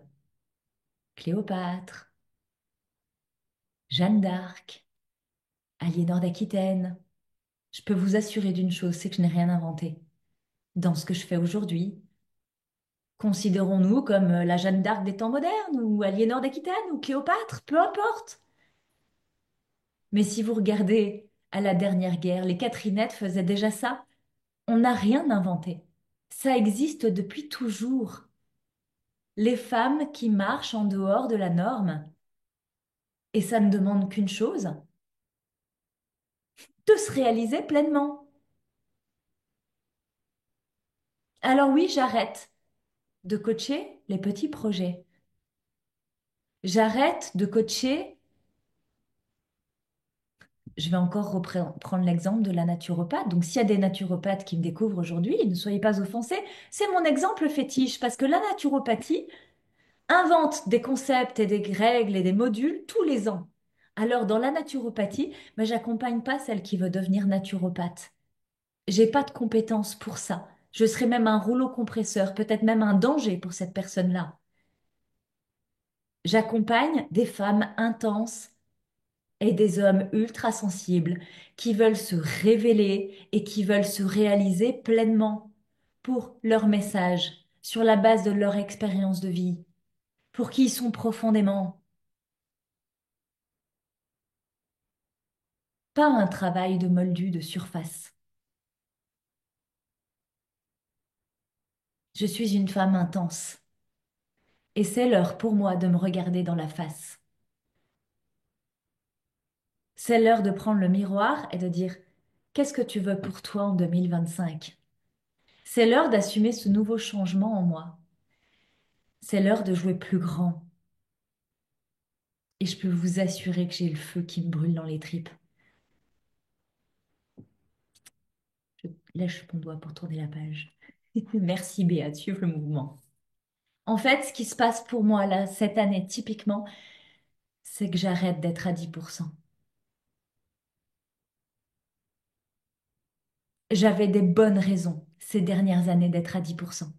Cléopâtre, Jeanne d'Arc, Aliénor d'Aquitaine. Je peux vous assurer d'une chose, c'est que je n'ai rien inventé. Dans ce que je fais aujourd'hui, considérons-nous comme la Jeanne d'Arc des temps modernes, ou Aliénor d'Aquitaine, ou Cléopâtre, peu importe. Mais si vous regardez à la dernière guerre, les Catherinettes faisaient déjà ça. On n'a rien inventé. Ça existe depuis toujours. Les femmes qui marchent en dehors de la norme, et ça ne demande qu'une chose, de se réaliser pleinement. Alors oui, j'arrête de coacher les petits projets. J'arrête de coacher, je vais encore prendre l'exemple de la naturopathe. Donc s'il y a des naturopathes qui me découvrent aujourd'hui, ne soyez pas offensés, c'est mon exemple fétiche parce que la naturopathie, invente des concepts et des règles et des modules tous les ans. Alors, dans la naturopathie, ben, j'accompagne pas celle qui veut devenir naturopathe. J'ai pas de compétences pour ça. Je serais même un rouleau compresseur, peut-être même un danger pour cette personne-là. J'accompagne des femmes intenses et des hommes ultra sensibles qui veulent se révéler et qui veulent se réaliser pleinement pour leur message, sur la base de leur expérience de vie, pour qui ils sont profondément. Pas un travail de moldu de surface. Je suis une femme intense et c'est l'heure pour moi de me regarder dans la face. C'est l'heure de prendre le miroir et de dire qu'est-ce que tu veux pour toi en 2025? C'est l'heure d'assumer ce nouveau changement en moi. C'est l'heure de jouer plus grand. Et je peux vous assurer que j'ai le feu qui me brûle dans les tripes. Je lèche mon doigt pour tourner la page. Merci Béa, de suivre le mouvement. En fait, ce qui se passe pour moi là, cette année, typiquement, c'est que j'arrête d'être à 10%. J'avais des bonnes raisons ces dernières années d'être à 10%.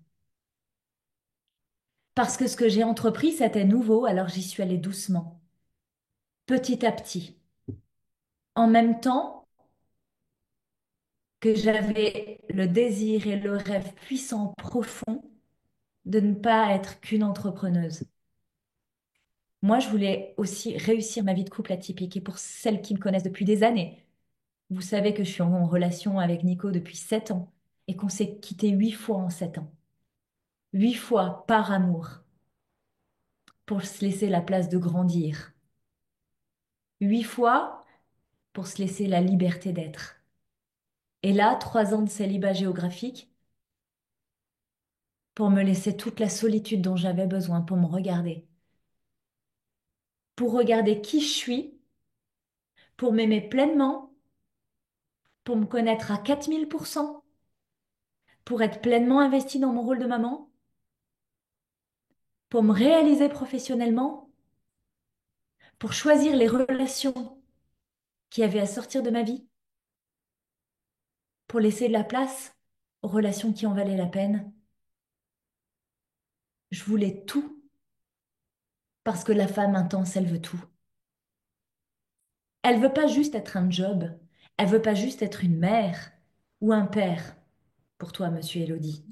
Parce que ce que j'ai entrepris, c'était nouveau, alors j'y suis allée doucement, petit à petit. En même temps que j'avais le désir et le rêve puissant, profond, de ne pas être qu'une entrepreneuse. Moi, je voulais aussi réussir ma vie de couple atypique. Et pour celles qui me connaissent depuis des années, vous savez que je suis en relation avec Nico depuis 7 ans et qu'on s'est quitté 8 fois en 7 ans. 8 fois par amour, pour se laisser la place de grandir. 8 fois pour se laisser la liberté d'être. Et là, 3 ans de célibat géographique pour me laisser toute la solitude dont j'avais besoin pour me regarder. Pour regarder qui je suis, pour m'aimer pleinement, pour me connaître à 4000%, pour être pleinement investie dans mon rôle de maman, pour me réaliser professionnellement, pour choisir les relations qui avaient à sortir de ma vie, pour laisser de la place aux relations qui en valaient la peine. Je voulais tout parce que la femme intense, elle veut tout. Elle veut pas juste être un job. Elle veut pas juste être une mère ou un père pour toi, monsieur Elodie.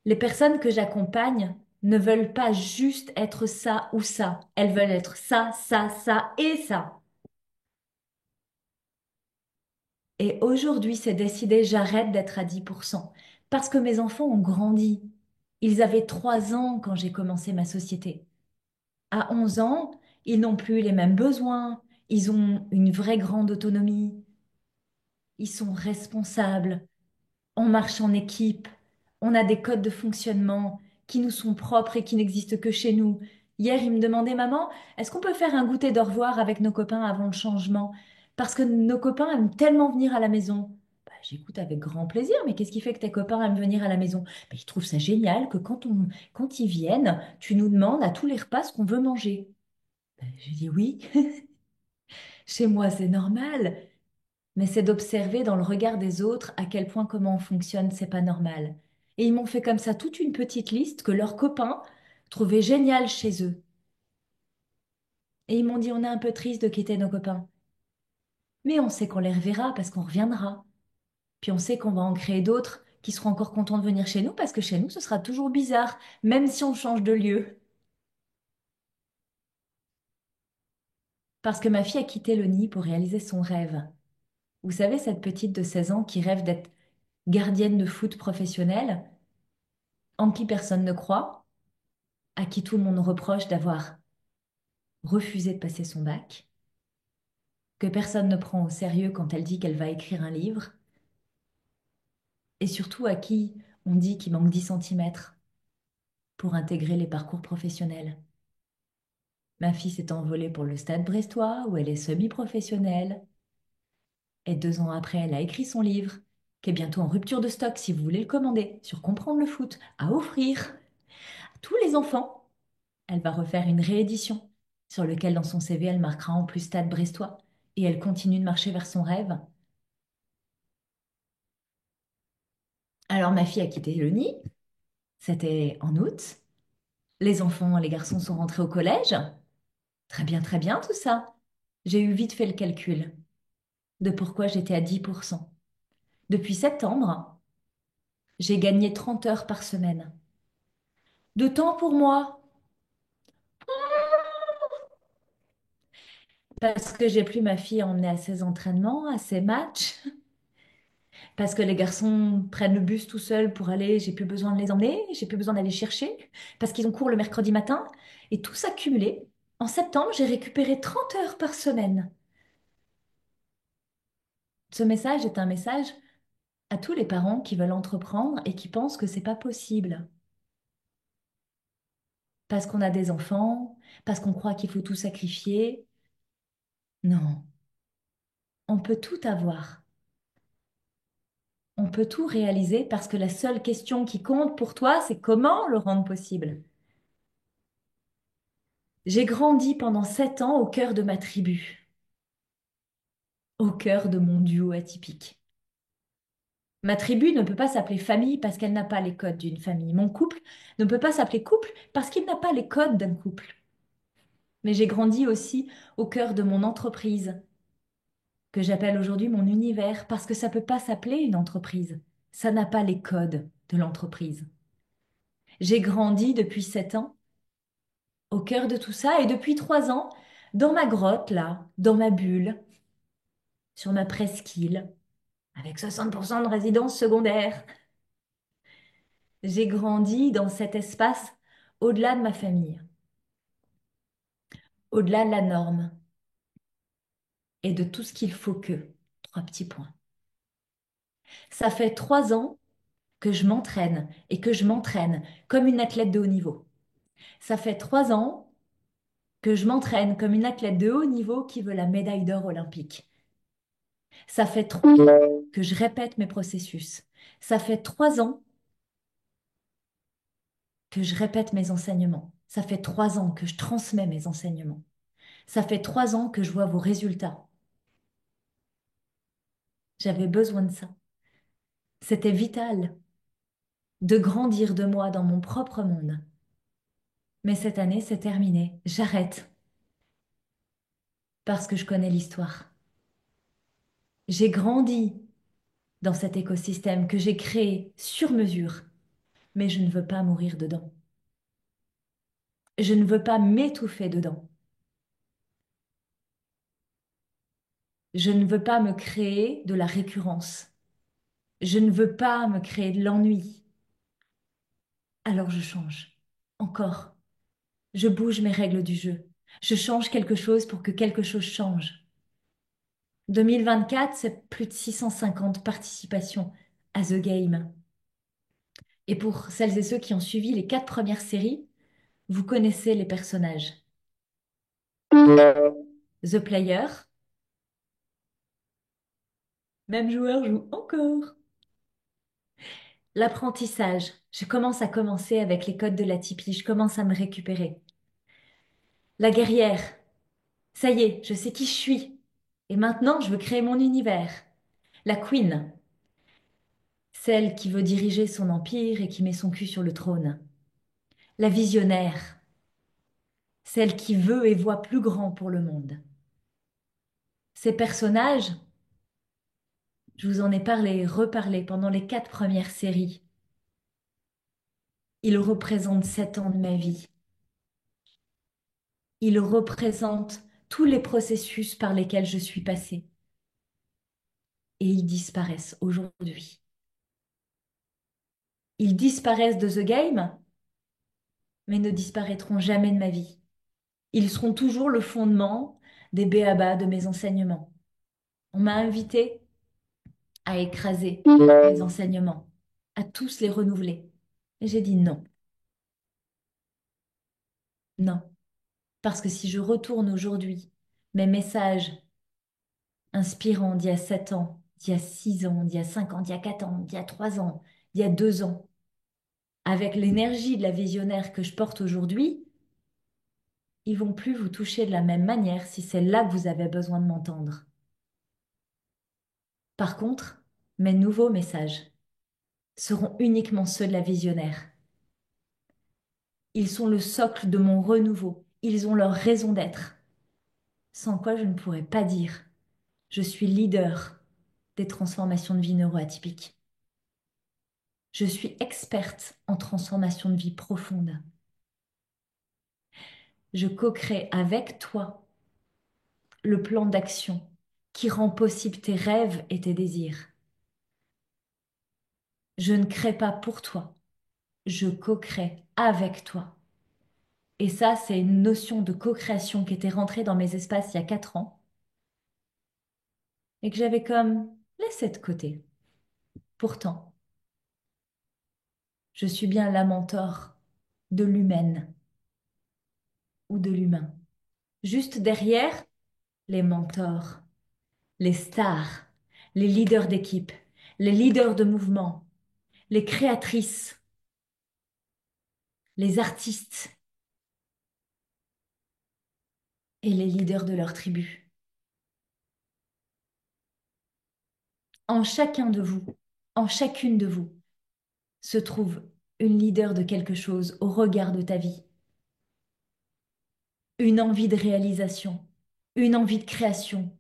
Les personnes que j'accompagne ne veulent pas juste être ça ou ça. Elles veulent être ça, ça, ça et ça. Et aujourd'hui, c'est décidé, j'arrête d'être à 10% parce que mes enfants ont grandi. Ils avaient 3 ans quand j'ai commencé ma société. À 11 ans, ils n'ont plus les mêmes besoins, ils ont une vraie grande autonomie, ils sont responsables, on marche en équipe, on a des codes de fonctionnement qui nous sont propres et qui n'existent que chez nous. Hier, il me demandait, maman, est-ce qu'on peut faire un goûter d'au revoir avec nos copains avant le changement? Parce que nos copains aiment tellement venir à la maison. Bah, j'écoute avec grand plaisir, mais qu'est-ce qui fait que tes copains aiment venir à la maison? Bah, ils trouvent ça génial que quand ils viennent, tu nous demandes à tous les repas ce qu'on veut manger. Bah, j'ai dit oui, chez moi c'est normal. Mais c'est d'observer dans le regard des autres à quel point comment on fonctionne, c'est pas normal. Et ils m'ont fait comme ça toute une petite liste que leurs copains trouvaient génial chez eux. Et ils m'ont dit, on est un peu triste de quitter nos copains. Mais on sait qu'on les reverra parce qu'on reviendra. Puis on sait qu'on va en créer d'autres qui seront encore contents de venir chez nous parce que chez nous, ce sera toujours bizarre, même si on change de lieu. Parce que ma fille a quitté le nid pour réaliser son rêve. Vous savez, cette petite de 16 ans qui rêve d'être gardienne de foot professionnelle, en qui personne ne croit, à qui tout le monde reproche d'avoir refusé de passer son bac, que personne ne prend au sérieux quand elle dit qu'elle va écrire un livre, et surtout à qui on dit qu'il manque 10 centimètres pour intégrer les parcours professionnels. Ma fille s'est envolée pour le Stade brestois, où elle est semi-professionnelle, et 2 ans après, elle a écrit son livre, qui est bientôt en rupture de stock si vous voulez le commander, sur comprendre le foot, à offrir à tous les enfants. Elle va refaire une réédition sur lequel dans son CV elle marquera en plus Stade brestois et elle continue de marcher vers son rêve. Alors ma fille a quitté le nid, c'était en août. Les enfants, les garçons sont rentrés au collège. Très bien tout ça. J'ai eu vite fait le calcul de pourquoi j'étais à 10%. Depuis septembre, j'ai gagné 30 heures par semaine. De temps pour moi, parce que j'ai plus ma fille à emmener à ses entraînements, à ses matchs, parce que les garçons prennent le bus tout seuls pour aller, j'ai plus besoin de les emmener, j'ai plus besoin d'aller chercher, parce qu'ils ont cours le mercredi matin. Et tout ça cumulé, en septembre, j'ai récupéré 30 heures par semaine. Ce message est un message à tous les parents qui veulent entreprendre et qui pensent que c'est pas possible. Parce qu'on a des enfants, parce qu'on croit qu'il faut tout sacrifier. Non, on peut tout avoir. On peut tout réaliser parce que la seule question qui compte pour toi, c'est comment le rendre possible. J'ai grandi pendant 7 ans au cœur de ma tribu, au cœur de mon duo atypique. Ma tribu ne peut pas s'appeler famille parce qu'elle n'a pas les codes d'une famille. Mon couple ne peut pas s'appeler couple parce qu'il n'a pas les codes d'un couple. Mais j'ai grandi aussi au cœur de mon entreprise, que j'appelle aujourd'hui mon univers, parce que ça ne peut pas s'appeler une entreprise. Ça n'a pas les codes de l'entreprise. J'ai grandi depuis 7 ans au cœur de tout ça et depuis 3 ans, dans ma grotte, là, dans ma bulle, sur ma presqu'île, avec 60% de résidence secondaire. J'ai grandi dans cet espace au-delà de ma famille, au-delà de la norme et de tout ce qu'il faut que. 3 petits points. Ça fait 3 ans que je m'entraîne et que je m'entraîne comme une athlète de haut niveau. Ça fait 3 ans que je m'entraîne comme une athlète de haut niveau qui veut la médaille d'or olympique. Ça fait 3 ans que je répète mes processus. Ça fait 3 ans que je répète mes enseignements. Ça fait 3 ans que je transmets mes enseignements. Ça fait 3 ans que je vois vos résultats. J'avais besoin de ça. C'était vital de grandir de moi dans mon propre monde. Mais cette année, c'est terminé. J'arrête. parce que je connais l'histoire. J'ai grandi dans cet écosystème que j'ai créé sur mesure, mais je ne veux pas mourir dedans. Je ne veux pas m'étouffer dedans. Je ne veux pas me créer de la récurrence. Je ne veux pas me créer de l'ennui. Alors je change. Encore. Je bouge mes règles du jeu. Je change quelque chose pour que quelque chose change. 2024, c'est plus de 650 participations à The Game. Et pour celles et ceux qui ont suivi les 4 premières séries, vous connaissez les personnages. The Player, même joueur joue encore. L'apprentissage, je commence à commencer avec les codes de la Tipeee, je commence à me récupérer. La guerrière, ça y est, je sais qui je suis. Et maintenant, je veux créer mon univers. La Queen, celle qui veut diriger son empire et qui met son cul sur le trône. La visionnaire, celle qui veut et voit plus grand pour le monde. Ces personnages, je vous en ai parlé et reparlé pendant les 4 premières séries. Ils représentent 7 ans de ma vie. Ils représentent tous les processus par lesquels je suis passée. Et ils disparaissent aujourd'hui. Ils disparaissent de The Game, mais ne disparaîtront jamais de ma vie. Ils seront toujours le fondement des b.a.-ba de mes enseignements. On m'a invité à écraser mes enseignements, à tous les renouveler. Et j'ai dit non, non. Parce que si je retourne aujourd'hui, mes messages inspirants d'il y a 7 ans, d'il y a 6 ans, d'il y a 5 ans, d'il y a 4 ans, d'il y a 3 ans, d'il y a 2 ans, avec l'énergie de la visionnaire que je porte aujourd'hui, ils vont plus vous toucher de la même manière si c'est là que vous avez besoin de m'entendre. Par contre, mes nouveaux messages seront uniquement ceux de la visionnaire. Ils sont le socle de mon renouveau. Ils ont leur raison d'être. Sans quoi je ne pourrais pas dire je suis leader des transformations de vie neuroatypiques. Je suis experte en transformation de vie profonde. Je co-crée avec toi le plan d'action qui rend possible tes rêves et tes désirs. Je ne crée pas pour toi, je co-crée avec toi. Et ça, c'est une notion de co-création qui était rentrée dans mes espaces il y a 4 ans et que j'avais comme laissé de côté. Pourtant, je suis bien la mentor de l'humaine ou de l'humain. Juste derrière, les mentors, les stars, les leaders d'équipe, les leaders de mouvement, les créatrices, les artistes et les leaders de leur tribu. En chacun de vous, en chacune de vous, se trouve une leader de quelque chose au regard de ta vie, une envie de réalisation, une envie de création,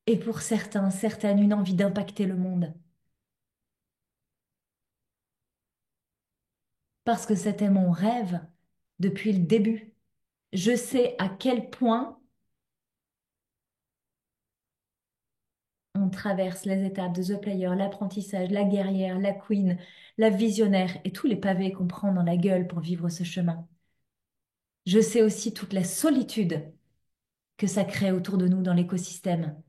et pour certains, certaines, une envie d'impacter le monde. Parce que c'était mon rêve depuis le début. Je sais à quel point on traverse les étapes de The Player, l'apprentissage, la guerrière, la queen, la visionnaire et tous les pavés qu'on prend dans la gueule pour vivre ce chemin. Je sais aussi toute la solitude que ça crée autour de nous dans l'écosystème.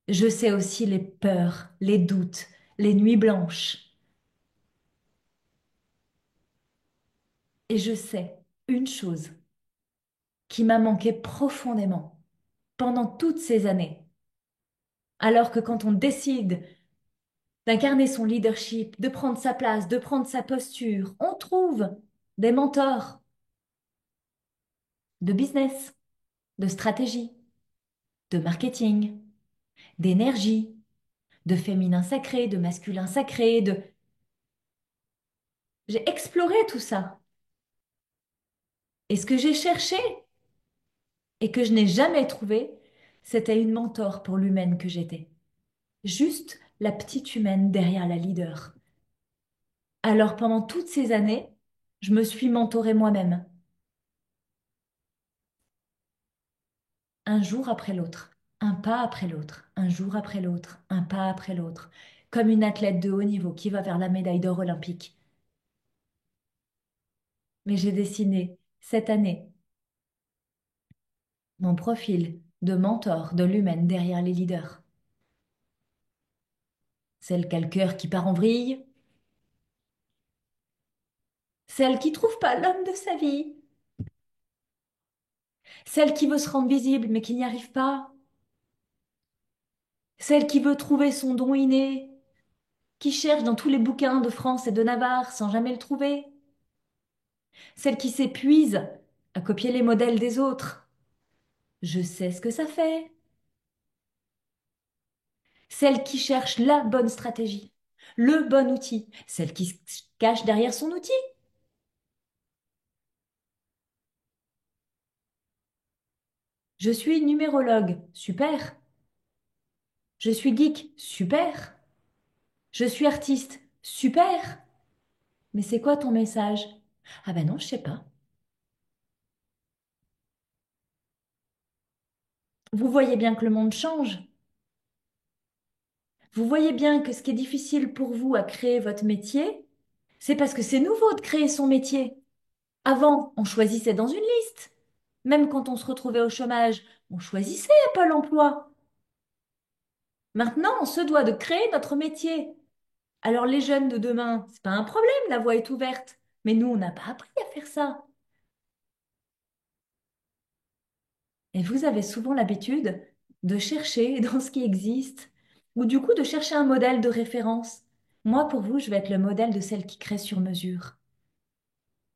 Je sais aussi les peurs, les doutes, les nuits blanches. Et je sais une chose qui m'a manqué profondément pendant toutes ces années. Alors que quand on décide d'incarner son leadership, de prendre sa place, de prendre sa posture, on trouve des mentors de business, de stratégie, de marketing, d'énergie, de féminin sacré, de masculin sacré, de... J'ai exploré tout ça. Et ce que j'ai cherché, et que je n'ai jamais trouvée, c'était une mentor pour l'humaine que j'étais. Juste la petite humaine derrière la leader. Alors pendant toutes ces années, je me suis mentorée moi-même, un jour après l'autre, un pas après l'autre, un jour après l'autre, un pas après l'autre, comme une athlète de haut niveau qui va vers la médaille d'or olympique. Mais j'ai dessiné cette année mon profil de mentor de l'humaine derrière les leaders. Celle qui a le cœur qui part en vrille, celle qui trouve pas l'homme de sa vie, celle qui veut se rendre visible mais qui n'y arrive pas, celle qui veut trouver son don inné, qui cherche dans tous les bouquins de France et de Navarre sans jamais le trouver, celle qui s'épuise à copier les modèles des autres. Je sais ce que ça fait. Celle qui cherche la bonne stratégie, le bon outil, celle qui se cache derrière son outil. Je suis numérologue, super. Je suis geek, super. Je suis artiste, super. Mais c'est quoi ton message? Ah ben non, je sais pas. Vous voyez bien que le monde change. Vous voyez bien que ce qui est difficile pour vous à créer votre métier, c'est parce que c'est nouveau de créer son métier. Avant, on choisissait dans une liste. Même quand on se retrouvait au chômage, on choisissait à Pôle emploi. Maintenant, on se doit de créer notre métier. Alors les jeunes de demain, c'est pas un problème, la voie est ouverte. Mais nous, on n'a pas appris à faire ça. Et vous avez souvent l'habitude de chercher dans ce qui existe, ou du coup de chercher un modèle de référence. Moi, pour vous, je vais être le modèle de celle qui crée sur mesure.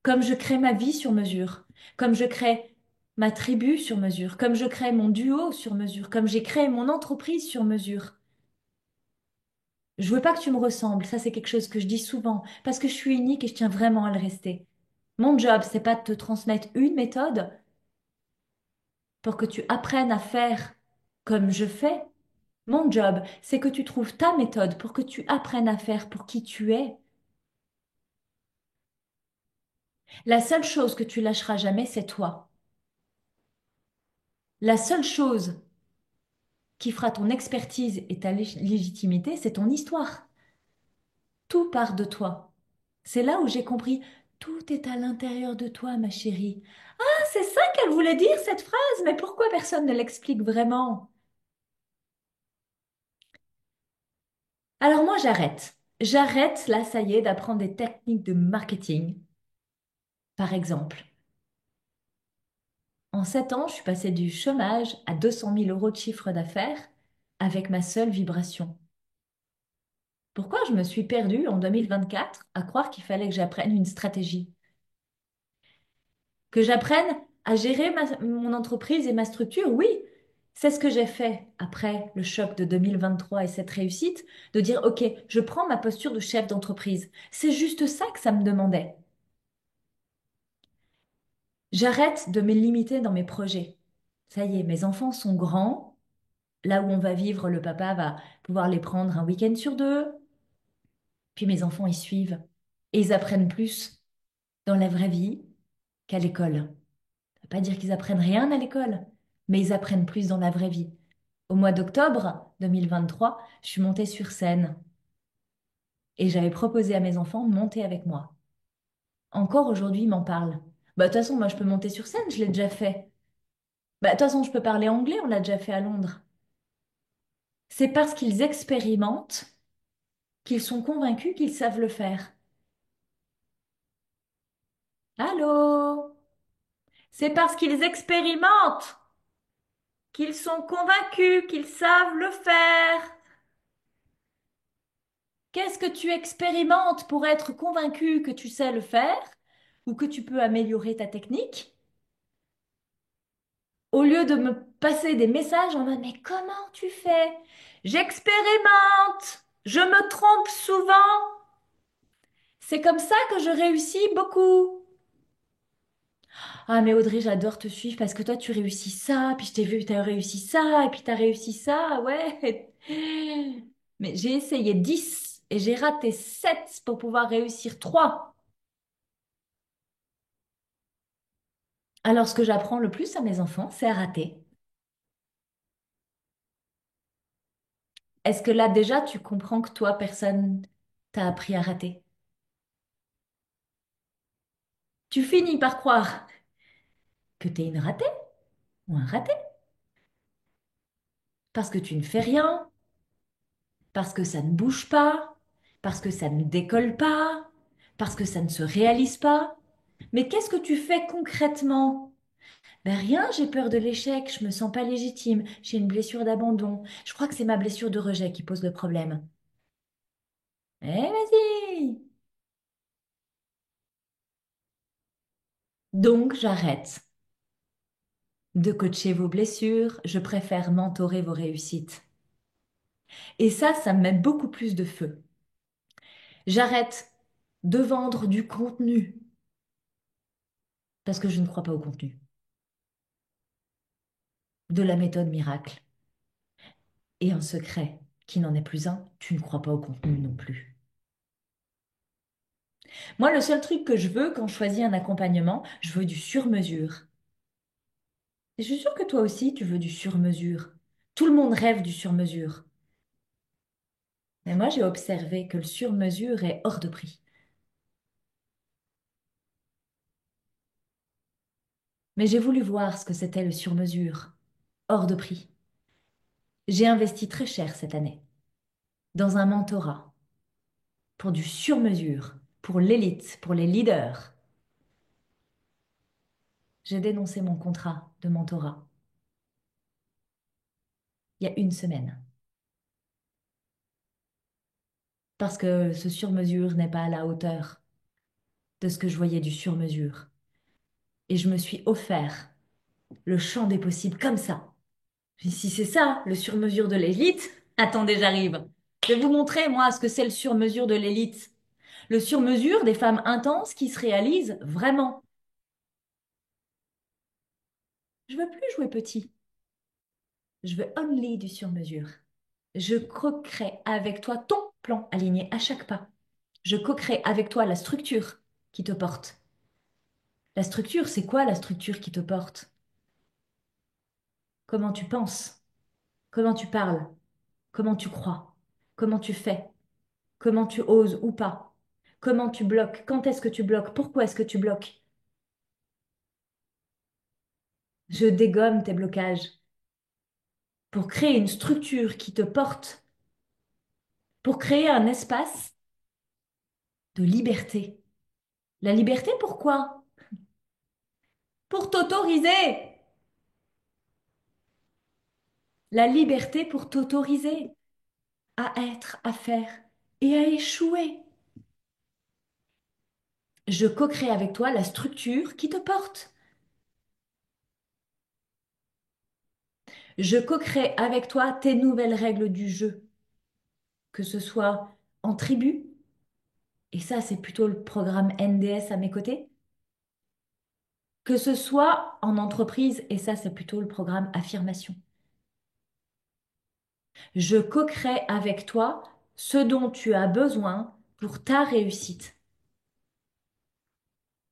Comme je crée ma vie sur mesure, comme je crée ma tribu sur mesure, comme je crée mon duo sur mesure, comme j'ai créé mon entreprise sur mesure. Je veux pas que tu me ressembles, ça c'est quelque chose que je dis souvent, parce que je suis unique et je tiens vraiment à le rester. Mon job, c'est pas de te transmettre une méthode pour que tu apprennes à faire comme je fais. Mon job, c'est que tu trouves ta méthode pour que tu apprennes à faire pour qui tu es. La seule chose que tu lâcheras jamais, c'est toi. La seule chose qui fera ton expertise et ta légitimité, c'est ton histoire. Tout part de toi. C'est là où j'ai compris, tout est à l'intérieur de toi, ma chérie. Ah, c'est ça qu'elle voulait dire, cette phrase, mais pourquoi personne ne l'explique vraiment? Alors moi, j'arrête. J'arrête, là, ça y est, d'apprendre des techniques de marketing, par exemple. En 7 ans, je suis passée du chômage à 200 000 € de chiffre d'affaires avec ma seule vibration. Pourquoi je me suis perdue en 2024 à croire qu'il fallait que j'apprenne une stratégie? Que j'apprenne à gérer mon entreprise et ma structure? Oui, c'est ce que j'ai fait après le choc de 2023 et cette réussite, de dire, OK, je prends ma posture de chef d'entreprise. C'est juste ça que ça me demandait. J'arrête de me limiter dans mes projets. Ça y est, mes enfants sont grands. Là où on va vivre, le papa va pouvoir les prendre un week-end sur deux. Puis mes enfants y suivent. Et ils apprennent plus dans la vraie vie qu'à l'école. Ça ne veut pas dire qu'ils apprennent rien à l'école, mais ils apprennent plus dans la vraie vie. Au mois d'octobre 2023, je suis montée sur scène et j'avais proposé à mes enfants de monter avec moi. Encore aujourd'hui, ils m'en parlent. Bah, de toute façon, moi, je peux monter sur scène, je l'ai déjà fait. Bah, de toute façon, je peux parler anglais, on l'a déjà fait à Londres. C'est parce qu'ils expérimentent qu'ils sont convaincus qu'ils savent le faire. Allô? C'est parce qu'ils expérimentent qu'ils sont convaincus qu'ils savent le faire. Qu'est-ce que tu expérimentes pour être convaincu que tu sais le faire ou que tu peux améliorer ta technique? Au lieu de me passer des messages en mode mais comment tu fais? J'expérimente, je me trompe souvent. C'est comme ça que je réussis beaucoup. Ah, mais Audrey, j'adore te suivre parce que toi, tu réussis ça, puis je t'ai vu, tu as réussi ça, et puis tu as réussi ça, ouais. Mais j'ai essayé 10 et j'ai raté 7 pour pouvoir réussir 3. Alors, ce que j'apprends le plus à mes enfants, c'est à rater. Est-ce que là, déjà, tu comprends que toi, personne t'a appris à rater? Tu finis par croire que t'es une ratée ou un raté parce que tu ne fais rien, parce que ça ne bouge pas, parce que ça ne décolle pas, parce que ça ne se réalise pas. Mais qu'est-ce que tu fais concrètement? Ben rien, j'ai peur de l'échec, je me sens pas légitime, j'ai une blessure d'abandon. Je crois que c'est ma blessure de rejet qui pose le problème. Eh vas-y! Donc j'arrête de coacher vos blessures, je préfère mentorer vos réussites. Et ça me met beaucoup plus de feu. J'arrête de vendre du contenu parce que je ne crois pas au contenu, de la méthode miracle. Et un secret qui n'en est plus un, tu ne crois pas au contenu non plus. Moi, le seul truc que je veux quand je choisis un accompagnement, je veux du sur-mesure. Et je suis sûre que toi aussi, tu veux du sur-mesure. Tout le monde rêve du sur-mesure. Mais moi, j'ai observé que le sur-mesure est hors de prix. Mais j'ai voulu voir ce que c'était le sur-mesure, hors de prix. J'ai investi très cher cette année dans un mentorat pour du sur-mesure, pour l'élite, pour les leaders. J'ai dénoncé mon contrat de mentorat il y a une semaine parce que ce sur-mesure n'est pas à la hauteur de ce que je voyais du sur-mesure. Et je me suis offert le champ des possibles comme ça. Si c'est ça, le sur-mesure de l'élite, attendez, j'arrive. Je vais vous montrer, moi, ce que c'est le sur-mesure de l'élite. Le sur-mesure des femmes intenses qui se réalisent vraiment. Je veux plus jouer petit. Je veux only du sur-mesure. Je coquerai avec toi ton plan aligné à chaque pas. Je coquerai avec toi la structure qui te porte. La structure, c'est quoi la structure qui te porte? Comment tu penses? Comment tu parles? Comment tu crois? Comment tu fais? Comment tu oses ou pas? Comment tu bloques? Quand est-ce que tu bloques? Pourquoi est-ce que tu bloques? Je dégomme tes blocages pour créer une structure qui te porte, pour créer un espace de liberté. La liberté, pourquoi? Pour t'autoriser. La liberté pour t'autoriser à être, à faire et à échouer. Je co-crée avec toi la structure qui te porte. Je co-crée avec toi tes nouvelles règles du jeu, que ce soit en tribu, et ça c'est plutôt le programme NDS à mes côtés, que ce soit en entreprise, et ça c'est plutôt le programme affirmation. Je co-crée avec toi ce dont tu as besoin pour ta réussite.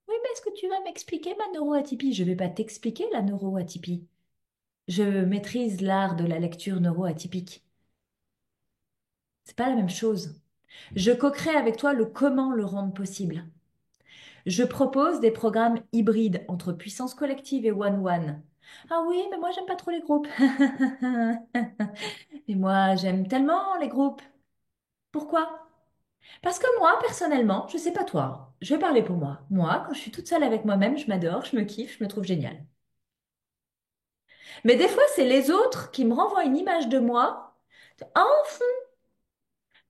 Oui, mais est-ce que tu vas m'expliquer ma neuroatypie? Je ne vais pas t'expliquer la neuroatypie. Je maîtrise l'art de la lecture neuroatypique. C'est pas la même chose. Je co-crée avec toi le comment le rendre possible. Je propose des programmes hybrides entre puissance collective et one-one. Ah oui, mais moi j'aime pas trop les groupes. Mais moi j'aime tellement les groupes. Pourquoi? Parce que moi, personnellement, je sais pas toi, je vais parler pour moi. Moi, quand je suis toute seule avec moi-même, je m'adore, je me kiffe, je me trouve géniale. Mais des fois, c'est les autres qui me renvoient une image de moi. Enfin,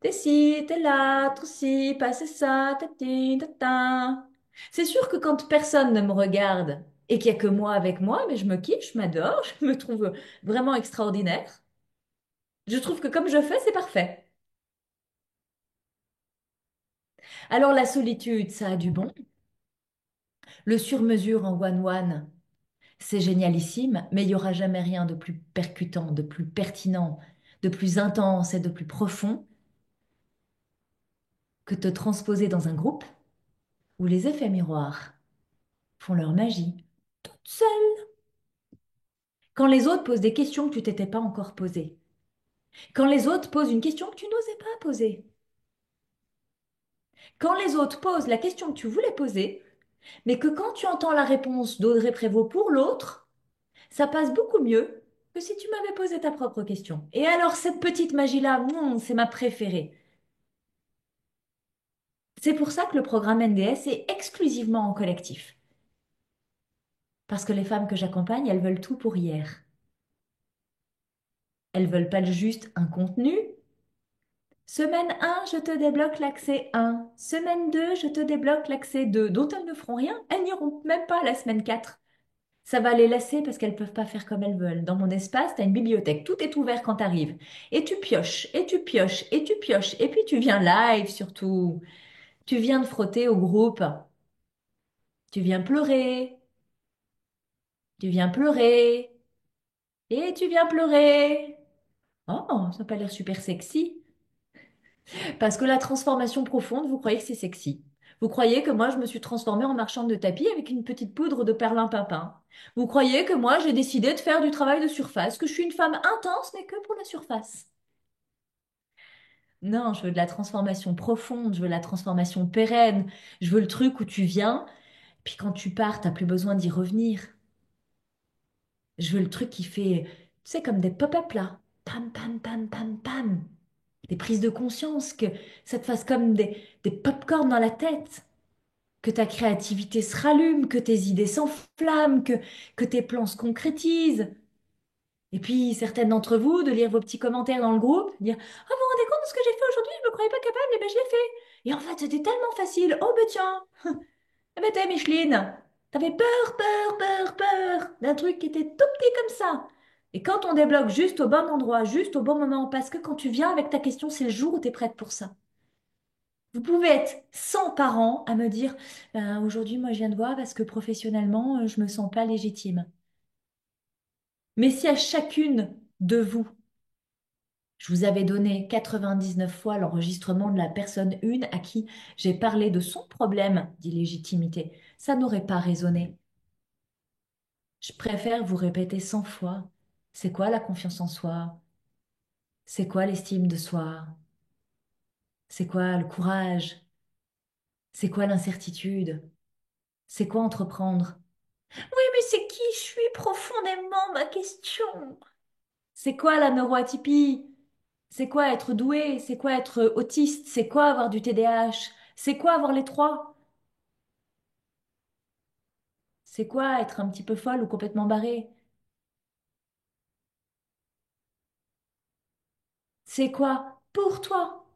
t'es ci, t'es là, trop ci, passez ça, tati, tata. C'est sûr que quand personne ne me regarde et qu'il n'y a que moi avec moi, mais je me kiffe, je m'adore, je me trouve vraiment extraordinaire. Je trouve que comme je fais, c'est parfait. Alors la solitude, ça a du bon. Le sur-mesure en one-one, c'est génialissime, mais il n'y aura jamais rien de plus percutant, de plus pertinent, de plus intense et de plus profond que te transposer dans un groupe où les effets miroirs font leur magie toute seule. Quand les autres posent des questions que tu t'étais pas encore posées. Quand les autres posent une question que tu n'osais pas poser. Quand les autres posent la question que tu voulais poser, mais que quand tu entends la réponse d'Audrey Prévost pour l'autre, ça passe beaucoup mieux que si tu m'avais posé ta propre question. Et alors, cette petite magie-là, c'est ma préférée. C'est pour ça que le programme NDS est exclusivement en collectif. Parce que les femmes que j'accompagne, elles veulent tout pour hier. Elles veulent pas juste un contenu. Semaine 1, je te débloque l'accès 1. Semaine 2, je te débloque l'accès 2, dont elles ne feront rien. Elles n'iront même pas à la semaine 4. Ça va les lasser parce qu'elles peuvent pas faire comme elles veulent. Dans mon espace, tu as une bibliothèque. Tout est ouvert quand tu arrives. Et tu pioches, et tu pioches, et tu pioches. Et puis tu viens live surtout. Tu viens de frotter au groupe. Tu viens pleurer. Tu viens pleurer. Et tu viens pleurer. Oh, ça n'a pas l'air super sexy. Parce que la transformation profonde, vous croyez que c'est sexy. Vous croyez que moi, je me suis transformée en marchande de tapis avec une petite poudre de perlimpinpin. Vous croyez que moi, j'ai décidé de faire du travail de surface, que je suis une femme intense, mais que pour la surface. Non, je veux de la transformation profonde, je veux la transformation pérenne, je veux le truc où tu viens, puis quand tu pars, t'as plus besoin d'y revenir. Je veux le truc qui fait, tu sais, comme des pop-up là. Pam, pam, pam, pam, pam. Des prises de conscience, que ça te fasse comme des pop-corn dans la tête. Que ta créativité se rallume, que tes idées s'enflamment, que tes plans se concrétisent. Et puis, certaines d'entre vous, de lire vos petits commentaires dans le groupe, dire «Ah, vous vous rendez compte de ce que j'ai fait aujourd'hui? Je me croyais pas capable, et ben je l'ai fait. Et en fait, c'était tellement facile. Oh, ben tiens, eh ben t'es Micheline, t'avais peur, peur, peur, peur d'un truc qui était tout petit comme ça. Et quand on débloque juste au bon endroit, juste au bon moment, parce que quand tu viens avec ta question, c'est le jour où tu es prête pour ça. Vous pouvez être 100 parents à me dire, ben, aujourd'hui, moi, je viens de voir parce que professionnellement, je me sens pas légitime. Mais si à chacune de vous, je vous avais donné 99 fois l'enregistrement de la personne une à qui j'ai parlé de son problème d'illégitimité, ça n'aurait pas résonné. Je préfère vous répéter 100 fois, c'est quoi la confiance en soi? C'est quoi l'estime de soi? C'est quoi le courage? C'est quoi l'incertitude? C'est quoi entreprendre? Oui, mais c'est qui je suis profondément, ma question. C'est quoi la neuroatypie? C'est quoi être doué? C'est quoi être autiste? C'est quoi avoir du TDAH? C'est quoi avoir les trois? C'est quoi être un petit peu folle ou complètement barrée? C'est quoi pour toi?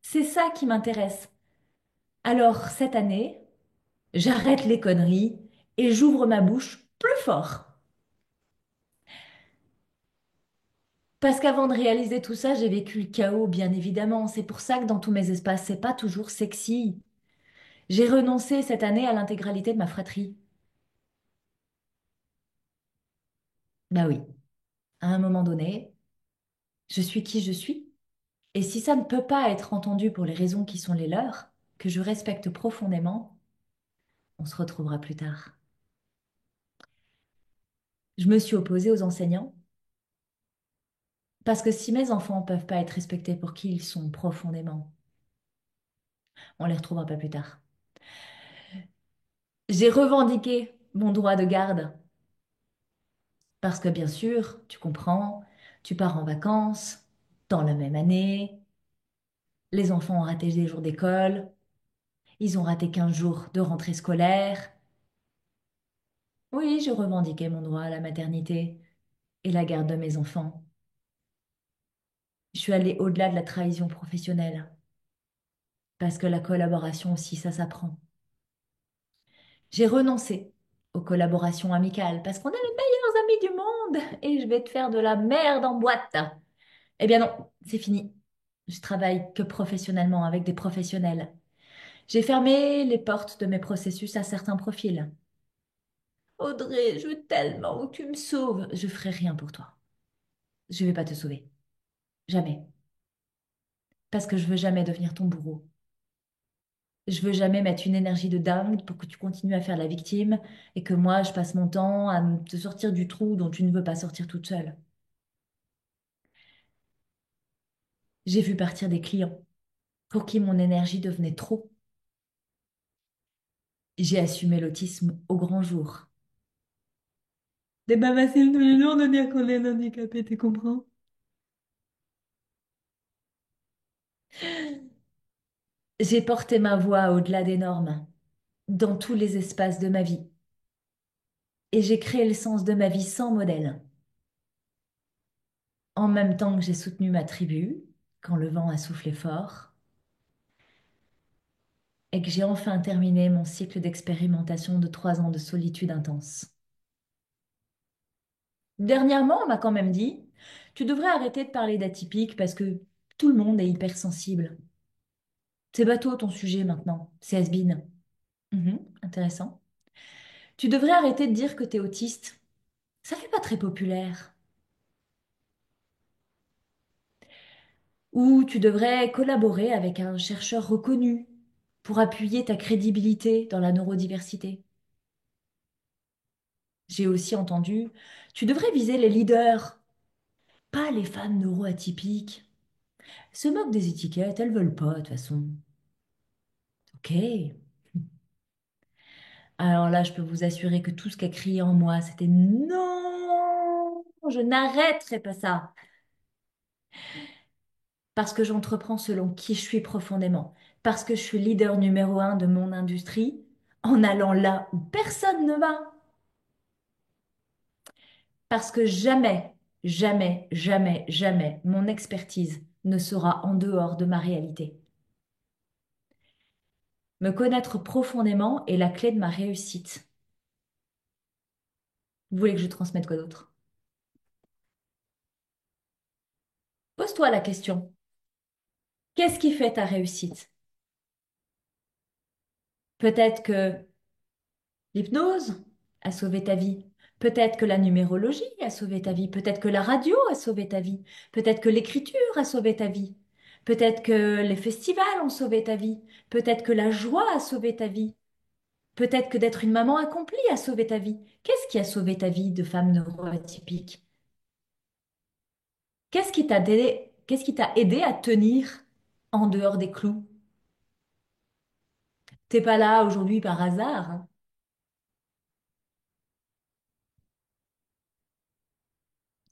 C'est ça qui m'intéresse. Alors, cette année, j'arrête les conneries et j'ouvre ma bouche plus fort. Parce qu'avant de réaliser tout ça, j'ai vécu le chaos, bien évidemment. C'est pour ça que dans tous mes espaces, c'est pas toujours sexy. J'ai renoncé cette année à l'intégralité de ma fratrie. Bah oui, à un moment donné, je suis qui je suis. Et si ça ne peut pas être entendu pour les raisons qui sont les leurs, que je respecte profondément, on se retrouvera plus tard. Je me suis opposée aux enseignants parce que si mes enfants ne peuvent pas être respectés pour qui ils sont profondément, on les retrouvera pas plus tard. J'ai revendiqué mon droit de garde parce que bien sûr, tu comprends, tu pars en vacances dans la même année, les enfants ont raté des jours d'école, ils ont raté 15 jours de rentrée scolaire. Oui, je revendiquais mon droit à la maternité et la garde de mes enfants. Je suis allée au-delà de la trahison professionnelle, parce que la collaboration aussi, ça s'apprend. J'ai renoncé aux collaborations amicales, parce qu'on est les meilleurs amis du monde, et je vais te faire de la merde en boîte. Eh bien non, c'est fini. Je travaille que professionnellement avec des professionnels. J'ai fermé les portes de mes processus à certains profils. Audrey, je veux tellement que tu me sauves. Je ferai rien pour toi. Je vais pas te sauver. Jamais. Parce que je veux jamais devenir ton bourreau. Je veux jamais mettre une énergie de dingue pour que tu continues à faire la victime et que moi, je passe mon temps à te sortir du trou dont tu ne veux pas sortir toute seule. J'ai vu partir des clients pour qui mon énergie devenait trop. J'ai assumé l'autisme au grand jour. C'est pas facile tous les jours de dire qu'on est handicapé, tu comprends? J'ai porté ma voix au-delà des normes, dans tous les espaces de ma vie, et j'ai créé le sens de ma vie sans modèle, en même temps que j'ai soutenu ma tribu quand le vent a soufflé fort, et que j'ai enfin terminé mon cycle d'expérimentation de 3 ans de solitude intense. Dernièrement, on m'a quand même dit, tu devrais arrêter de parler d'atypique parce que tout le monde est hypersensible. C'est bateau ton sujet maintenant, c'est has-been. Intéressant. Tu devrais arrêter de dire que t'es autiste. Ça fait pas très populaire. Ou tu devrais collaborer avec un chercheur reconnu pour appuyer ta crédibilité dans la neurodiversité. J'ai aussi entendu, tu devrais viser les leaders, pas les femmes neuroatypiques. Elles se moquent des étiquettes, elles veulent pas de toute façon. Ok. Alors là, je peux vous assurer que tout ce qu'a crié en moi, c'était non, je n'arrêterai pas ça. Parce que j'entreprends selon qui je suis profondément, parce que je suis leader numéro un de mon industrie, en allant là où personne ne va, parce que jamais, jamais, jamais, jamais mon expertise ne sera en dehors de ma réalité. Me connaître profondément est la clé de ma réussite. Vous voulez que je transmette quoi d'autre? Pose-toi la question. Qu'est-ce qui fait ta réussite? Peut-être que l'hypnose a sauvé ta vie. Peut-être que la numérologie a sauvé ta vie. Peut-être que la radio a sauvé ta vie. Peut-être que l'écriture a sauvé ta vie. Peut-être que les festivals ont sauvé ta vie. Peut-être que la joie a sauvé ta vie. Peut-être que d'être une maman accomplie a sauvé ta vie. Qu'est-ce qui a sauvé ta vie de femme neuroatypique? Qu'est-ce qui t'a aidé à tenir en dehors des clous? T'es pas là aujourd'hui par hasard, hein.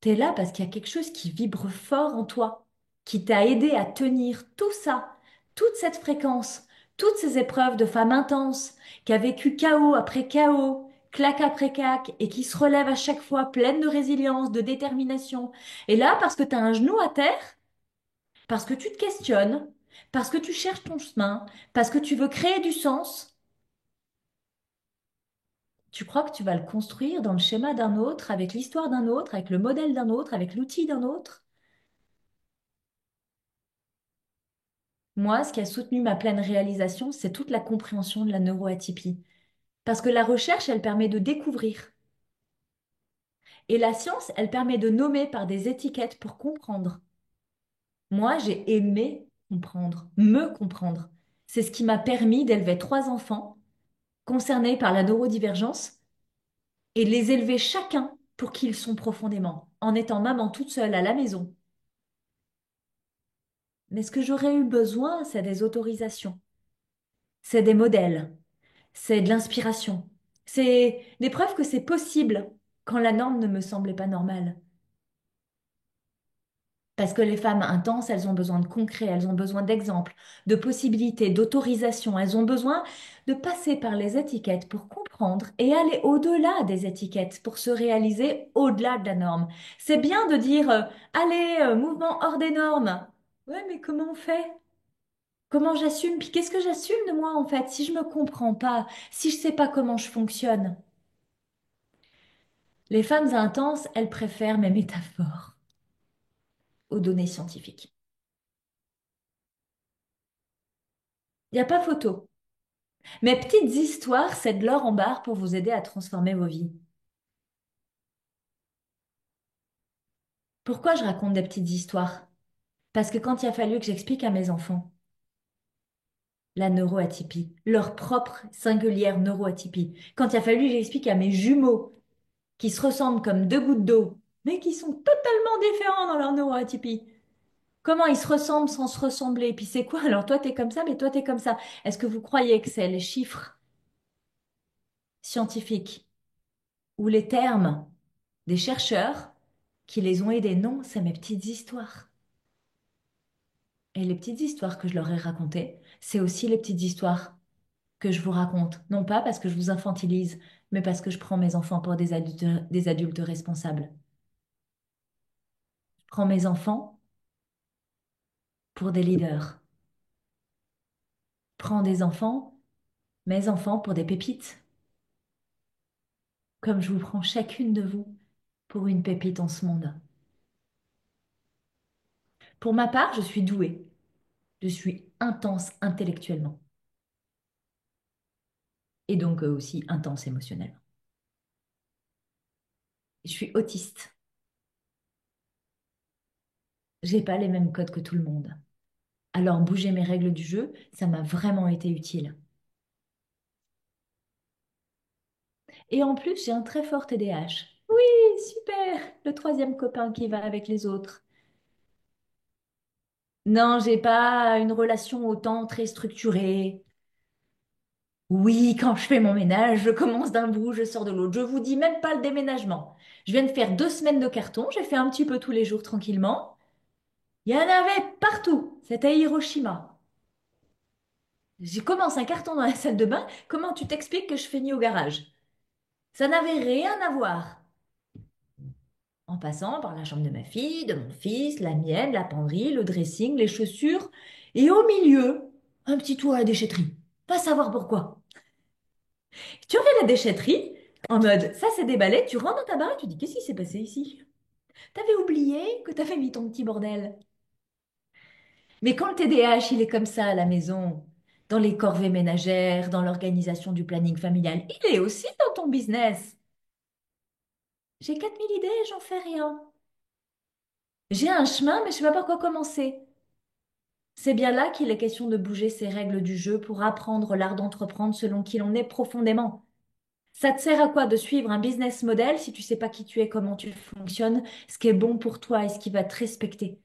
T'es là parce qu'il y a quelque chose qui vibre fort en toi, qui t'a aidé à tenir tout ça, toute cette fréquence, toutes ces épreuves de femme intense, qui a vécu chaos après chaos, claque après claque, et qui se relève à chaque fois pleine de résilience, de détermination. Et là, parce que t'as un genou à terre, parce que tu te questionnes, parce que tu cherches ton chemin, parce que tu veux créer du sens, tu crois que tu vas le construire dans le schéma d'un autre, avec l'histoire d'un autre, avec le modèle d'un autre, avec l'outil d'un autre? Moi, ce qui a soutenu ma pleine réalisation, c'est toute la compréhension de la neuroatypie. Parce que la recherche, elle permet de découvrir. Et la science, elle permet de nommer par des étiquettes pour comprendre. Moi, j'ai aimé comprendre, me comprendre. C'est ce qui m'a permis d'élever 3 enfants concernés par la neurodivergence et les élever chacun pour qui ils sont profondément, en étant maman toute seule à la maison. Mais ce que j'aurais eu besoin, c'est des autorisations, c'est des modèles, c'est de l'inspiration. C'est des preuves que c'est possible quand la norme ne me semblait pas normale. Parce que les femmes intenses, elles ont besoin de concret, elles ont besoin d'exemples, de possibilités, d'autorisation. Elles ont besoin de passer par les étiquettes pour comprendre et aller au-delà des étiquettes pour se réaliser au-delà de la norme. C'est bien de dire, allez, mouvement hors des normes. Ouais, mais comment on fait? Comment j'assume? Puis qu'est-ce que j'assume de moi en fait si je me comprends pas, si je sais pas comment je fonctionne? Les femmes intenses, elles préfèrent mes métaphores aux données scientifiques. Il n'y a pas photo. Mes petites histoires, c'est de l'or en barre pour vous aider à transformer vos vies. Pourquoi je raconte des petites histoires? Parce que quand il a fallu que j'explique à mes enfants la neuroatypie, leur propre singulière neuroatypie, quand il a fallu que j'explique à mes jumeaux qui se ressemblent comme deux gouttes d'eau, mais qui sont totalement différents dans leur neuroatypie, comment ils se ressemblent sans se ressembler? Et puis c'est quoi? Alors toi t'es comme ça, mais toi t'es comme ça. Est-ce que vous croyez que c'est les chiffres scientifiques ou les termes des chercheurs qui les ont aidés? Non, c'est mes petites histoires. Et les petites histoires que je leur ai racontées, c'est aussi les petites histoires que je vous raconte. Non pas parce que je vous infantilise, mais parce que je prends mes enfants pour des adultes responsables. Je prends mes enfants pour des leaders. Je prends des enfants, mes enfants pour des pépites, comme je vous prends chacune de vous pour une pépite en ce monde. Pour ma part, je suis douée. Je suis intense intellectuellement et donc aussi intense émotionnellement. Je suis autiste. J'ai pas les mêmes codes que tout le monde. Alors bouger mes règles du jeu, ça m'a vraiment été utile. Et en plus, j'ai un très fort TDAH. Oui, super, le troisième copain qui va avec les autres. Non, j'ai pas une relation au temps très structurée. Oui, quand je fais mon ménage, je commence d'un bout, je sors de l'autre. Je vous dis même pas le déménagement. Je viens de faire 2 semaines de carton, j'ai fait un petit peu tous les jours tranquillement. Il y en avait partout. C'était Hiroshima. J'ai commencé un carton dans la salle de bain. Comment tu t'expliques que je fais nuit au garage? Ça n'avait rien à voir. En passant par la chambre de ma fille, de mon fils, la mienne, la penderie, le dressing, les chaussures, et au milieu, un petit tour à la déchetterie. Pas savoir pourquoi. Tu refais la déchetterie en mode, ça c'est déballé, tu rentres dans ta baraque, tu dis, qu'est-ce qui s'est passé ici? T'avais oublié que t'avais mis ton petit bordel. Mais quand le TDAH, il est comme ça à la maison, dans les corvées ménagères, dans l'organisation du planning familial, il est aussi dans ton business. J'ai 4 000 idées, j'en fais rien. J'ai un chemin, mais je sais pas par quoi commencer. C'est bien là qu'il est question de bouger ses règles du jeu pour apprendre l'art d'entreprendre selon qui l'on est profondément. Ça te sert à quoi de suivre un business model si tu sais pas qui tu es, comment tu fonctionnes, ce qui est bon pour toi et ce qui va te respecter?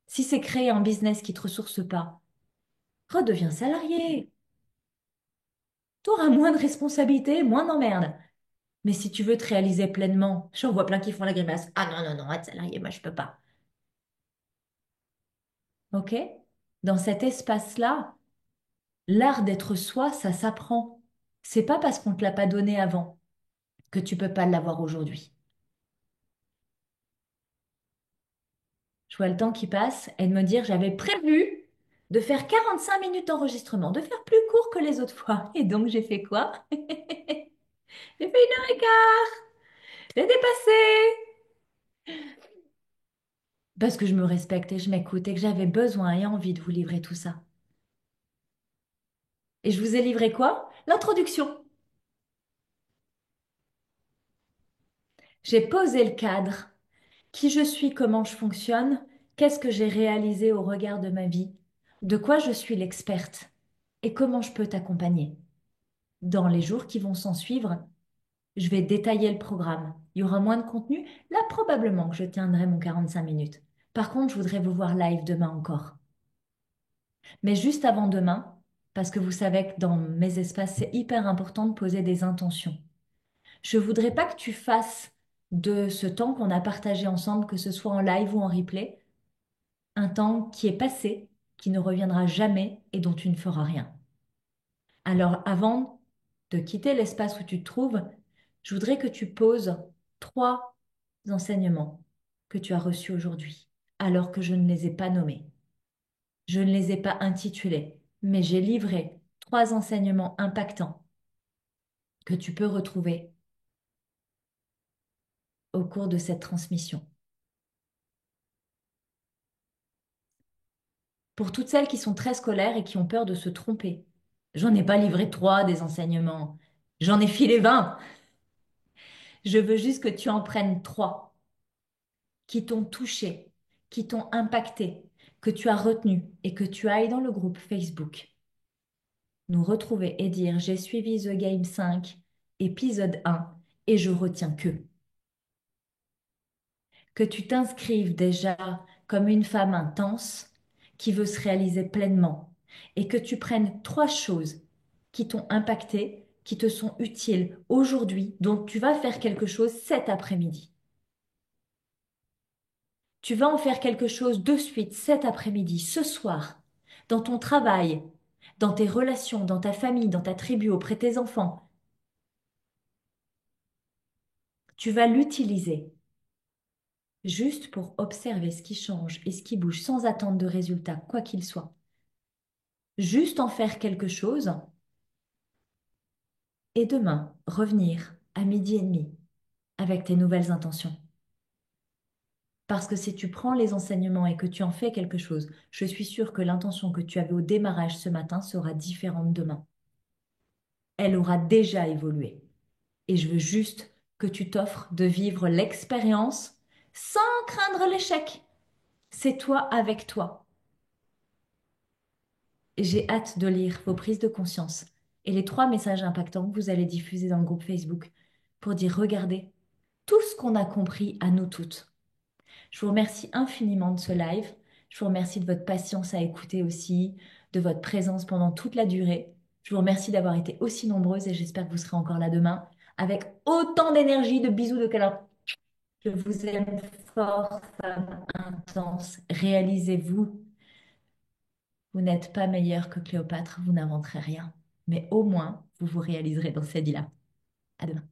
Si c'est créer un business qui te ressource pas, redeviens salarié. T'auras moins de responsabilités, moins d'emmerdes. Mais si tu veux te réaliser pleinement, j'en vois plein qui font la grimace. Ah non, non, non, être salarié, moi je peux pas. OK? Dans cet espace-là, l'art d'être soi, ça s'apprend. C'est pas parce qu'on te l'a pas donné avant que tu peux pas l'avoir aujourd'hui. Je vois le temps qui passe et de me dire, j'avais prévu de faire 45 minutes d'enregistrement, de faire plus court que les autres fois. Et donc, j'ai fait quoi? J'ai fait 1 heure et quart. J'ai dépassé. Parce que je me respecte et je m'écoute et que j'avais besoin et envie de vous livrer tout ça. Et je vous ai livré quoi? L'introduction. J'ai posé le cadre. Qui je suis, comment je fonctionne, qu'est-ce que j'ai réalisé au regard de ma vie, de quoi je suis l'experte et comment je peux t'accompagner. Dans les jours qui vont s'en suivre, je vais détailler le programme. Il y aura moins de contenu. Là, probablement que je tiendrai mon 45 minutes. Par contre, je voudrais vous voir live demain encore. Mais juste avant demain, parce que vous savez que dans mes espaces, c'est hyper important de poser des intentions. Je voudrais pas que tu fasses de ce temps qu'on a partagé ensemble, que ce soit en live ou en replay, un temps qui est passé, qui ne reviendra jamais et dont tu ne feras rien. Alors, avant de quitter l'espace où tu te trouves, je voudrais que tu poses 3 enseignements que tu as reçus aujourd'hui, alors que je ne les ai pas nommés. Je ne les ai pas intitulés, mais j'ai livré 3 enseignements impactants que tu peux retrouver au cours de cette transmission. Pour toutes celles qui sont très scolaires et qui ont peur de se tromper, J'en ai pas livré trois des enseignements. J'en ai filé 20. Je veux juste que tu en prennes trois qui t'ont touché, qui t'ont impacté, que tu as retenu et que tu ailles dans le groupe Facebook nous retrouver et dire j'ai suivi The Game 5, épisode 1 et je retiens que tu t'inscrives déjà comme une femme intense qui veut se réaliser pleinement et que tu prennes trois choses qui t'ont impacté, qui te sont utiles aujourd'hui, dont tu vas faire quelque chose cet après-midi. Tu vas en faire quelque chose de suite cet après-midi, ce soir, dans ton travail, dans tes relations, dans ta famille, dans ta tribu, auprès de tes enfants. Tu vas l'utiliser juste pour observer ce qui change et ce qui bouge sans attendre de résultat, quoi qu'il soit. Juste en faire quelque chose et demain revenir à 12h30 avec tes nouvelles intentions. Parce que si tu prends les enseignements et que tu en fais quelque chose, je suis sûre que l'intention que tu avais au démarrage ce matin sera différente demain. Elle aura déjà évolué. Et je veux juste que tu t'offres de vivre l'expérience sans craindre l'échec. C'est toi avec toi. J'ai hâte de lire vos prises de conscience et les trois messages impactants que vous allez diffuser dans le groupe Facebook pour dire regardez tout ce qu'on a compris à nous toutes. Je vous remercie infiniment de ce live. Je vous remercie de votre patience à écouter aussi, de votre présence pendant toute la durée. Je vous remercie d'avoir été aussi nombreuses et j'espère que vous serez encore là demain avec autant d'énergie, de bisous, de câlins. Je vous aime fort, femme intense. Réalisez-vous, vous n'êtes pas meilleur que Cléopâtre, vous n'inventerez rien. Mais au moins, vous vous réaliserez dans cette vie-là. À demain.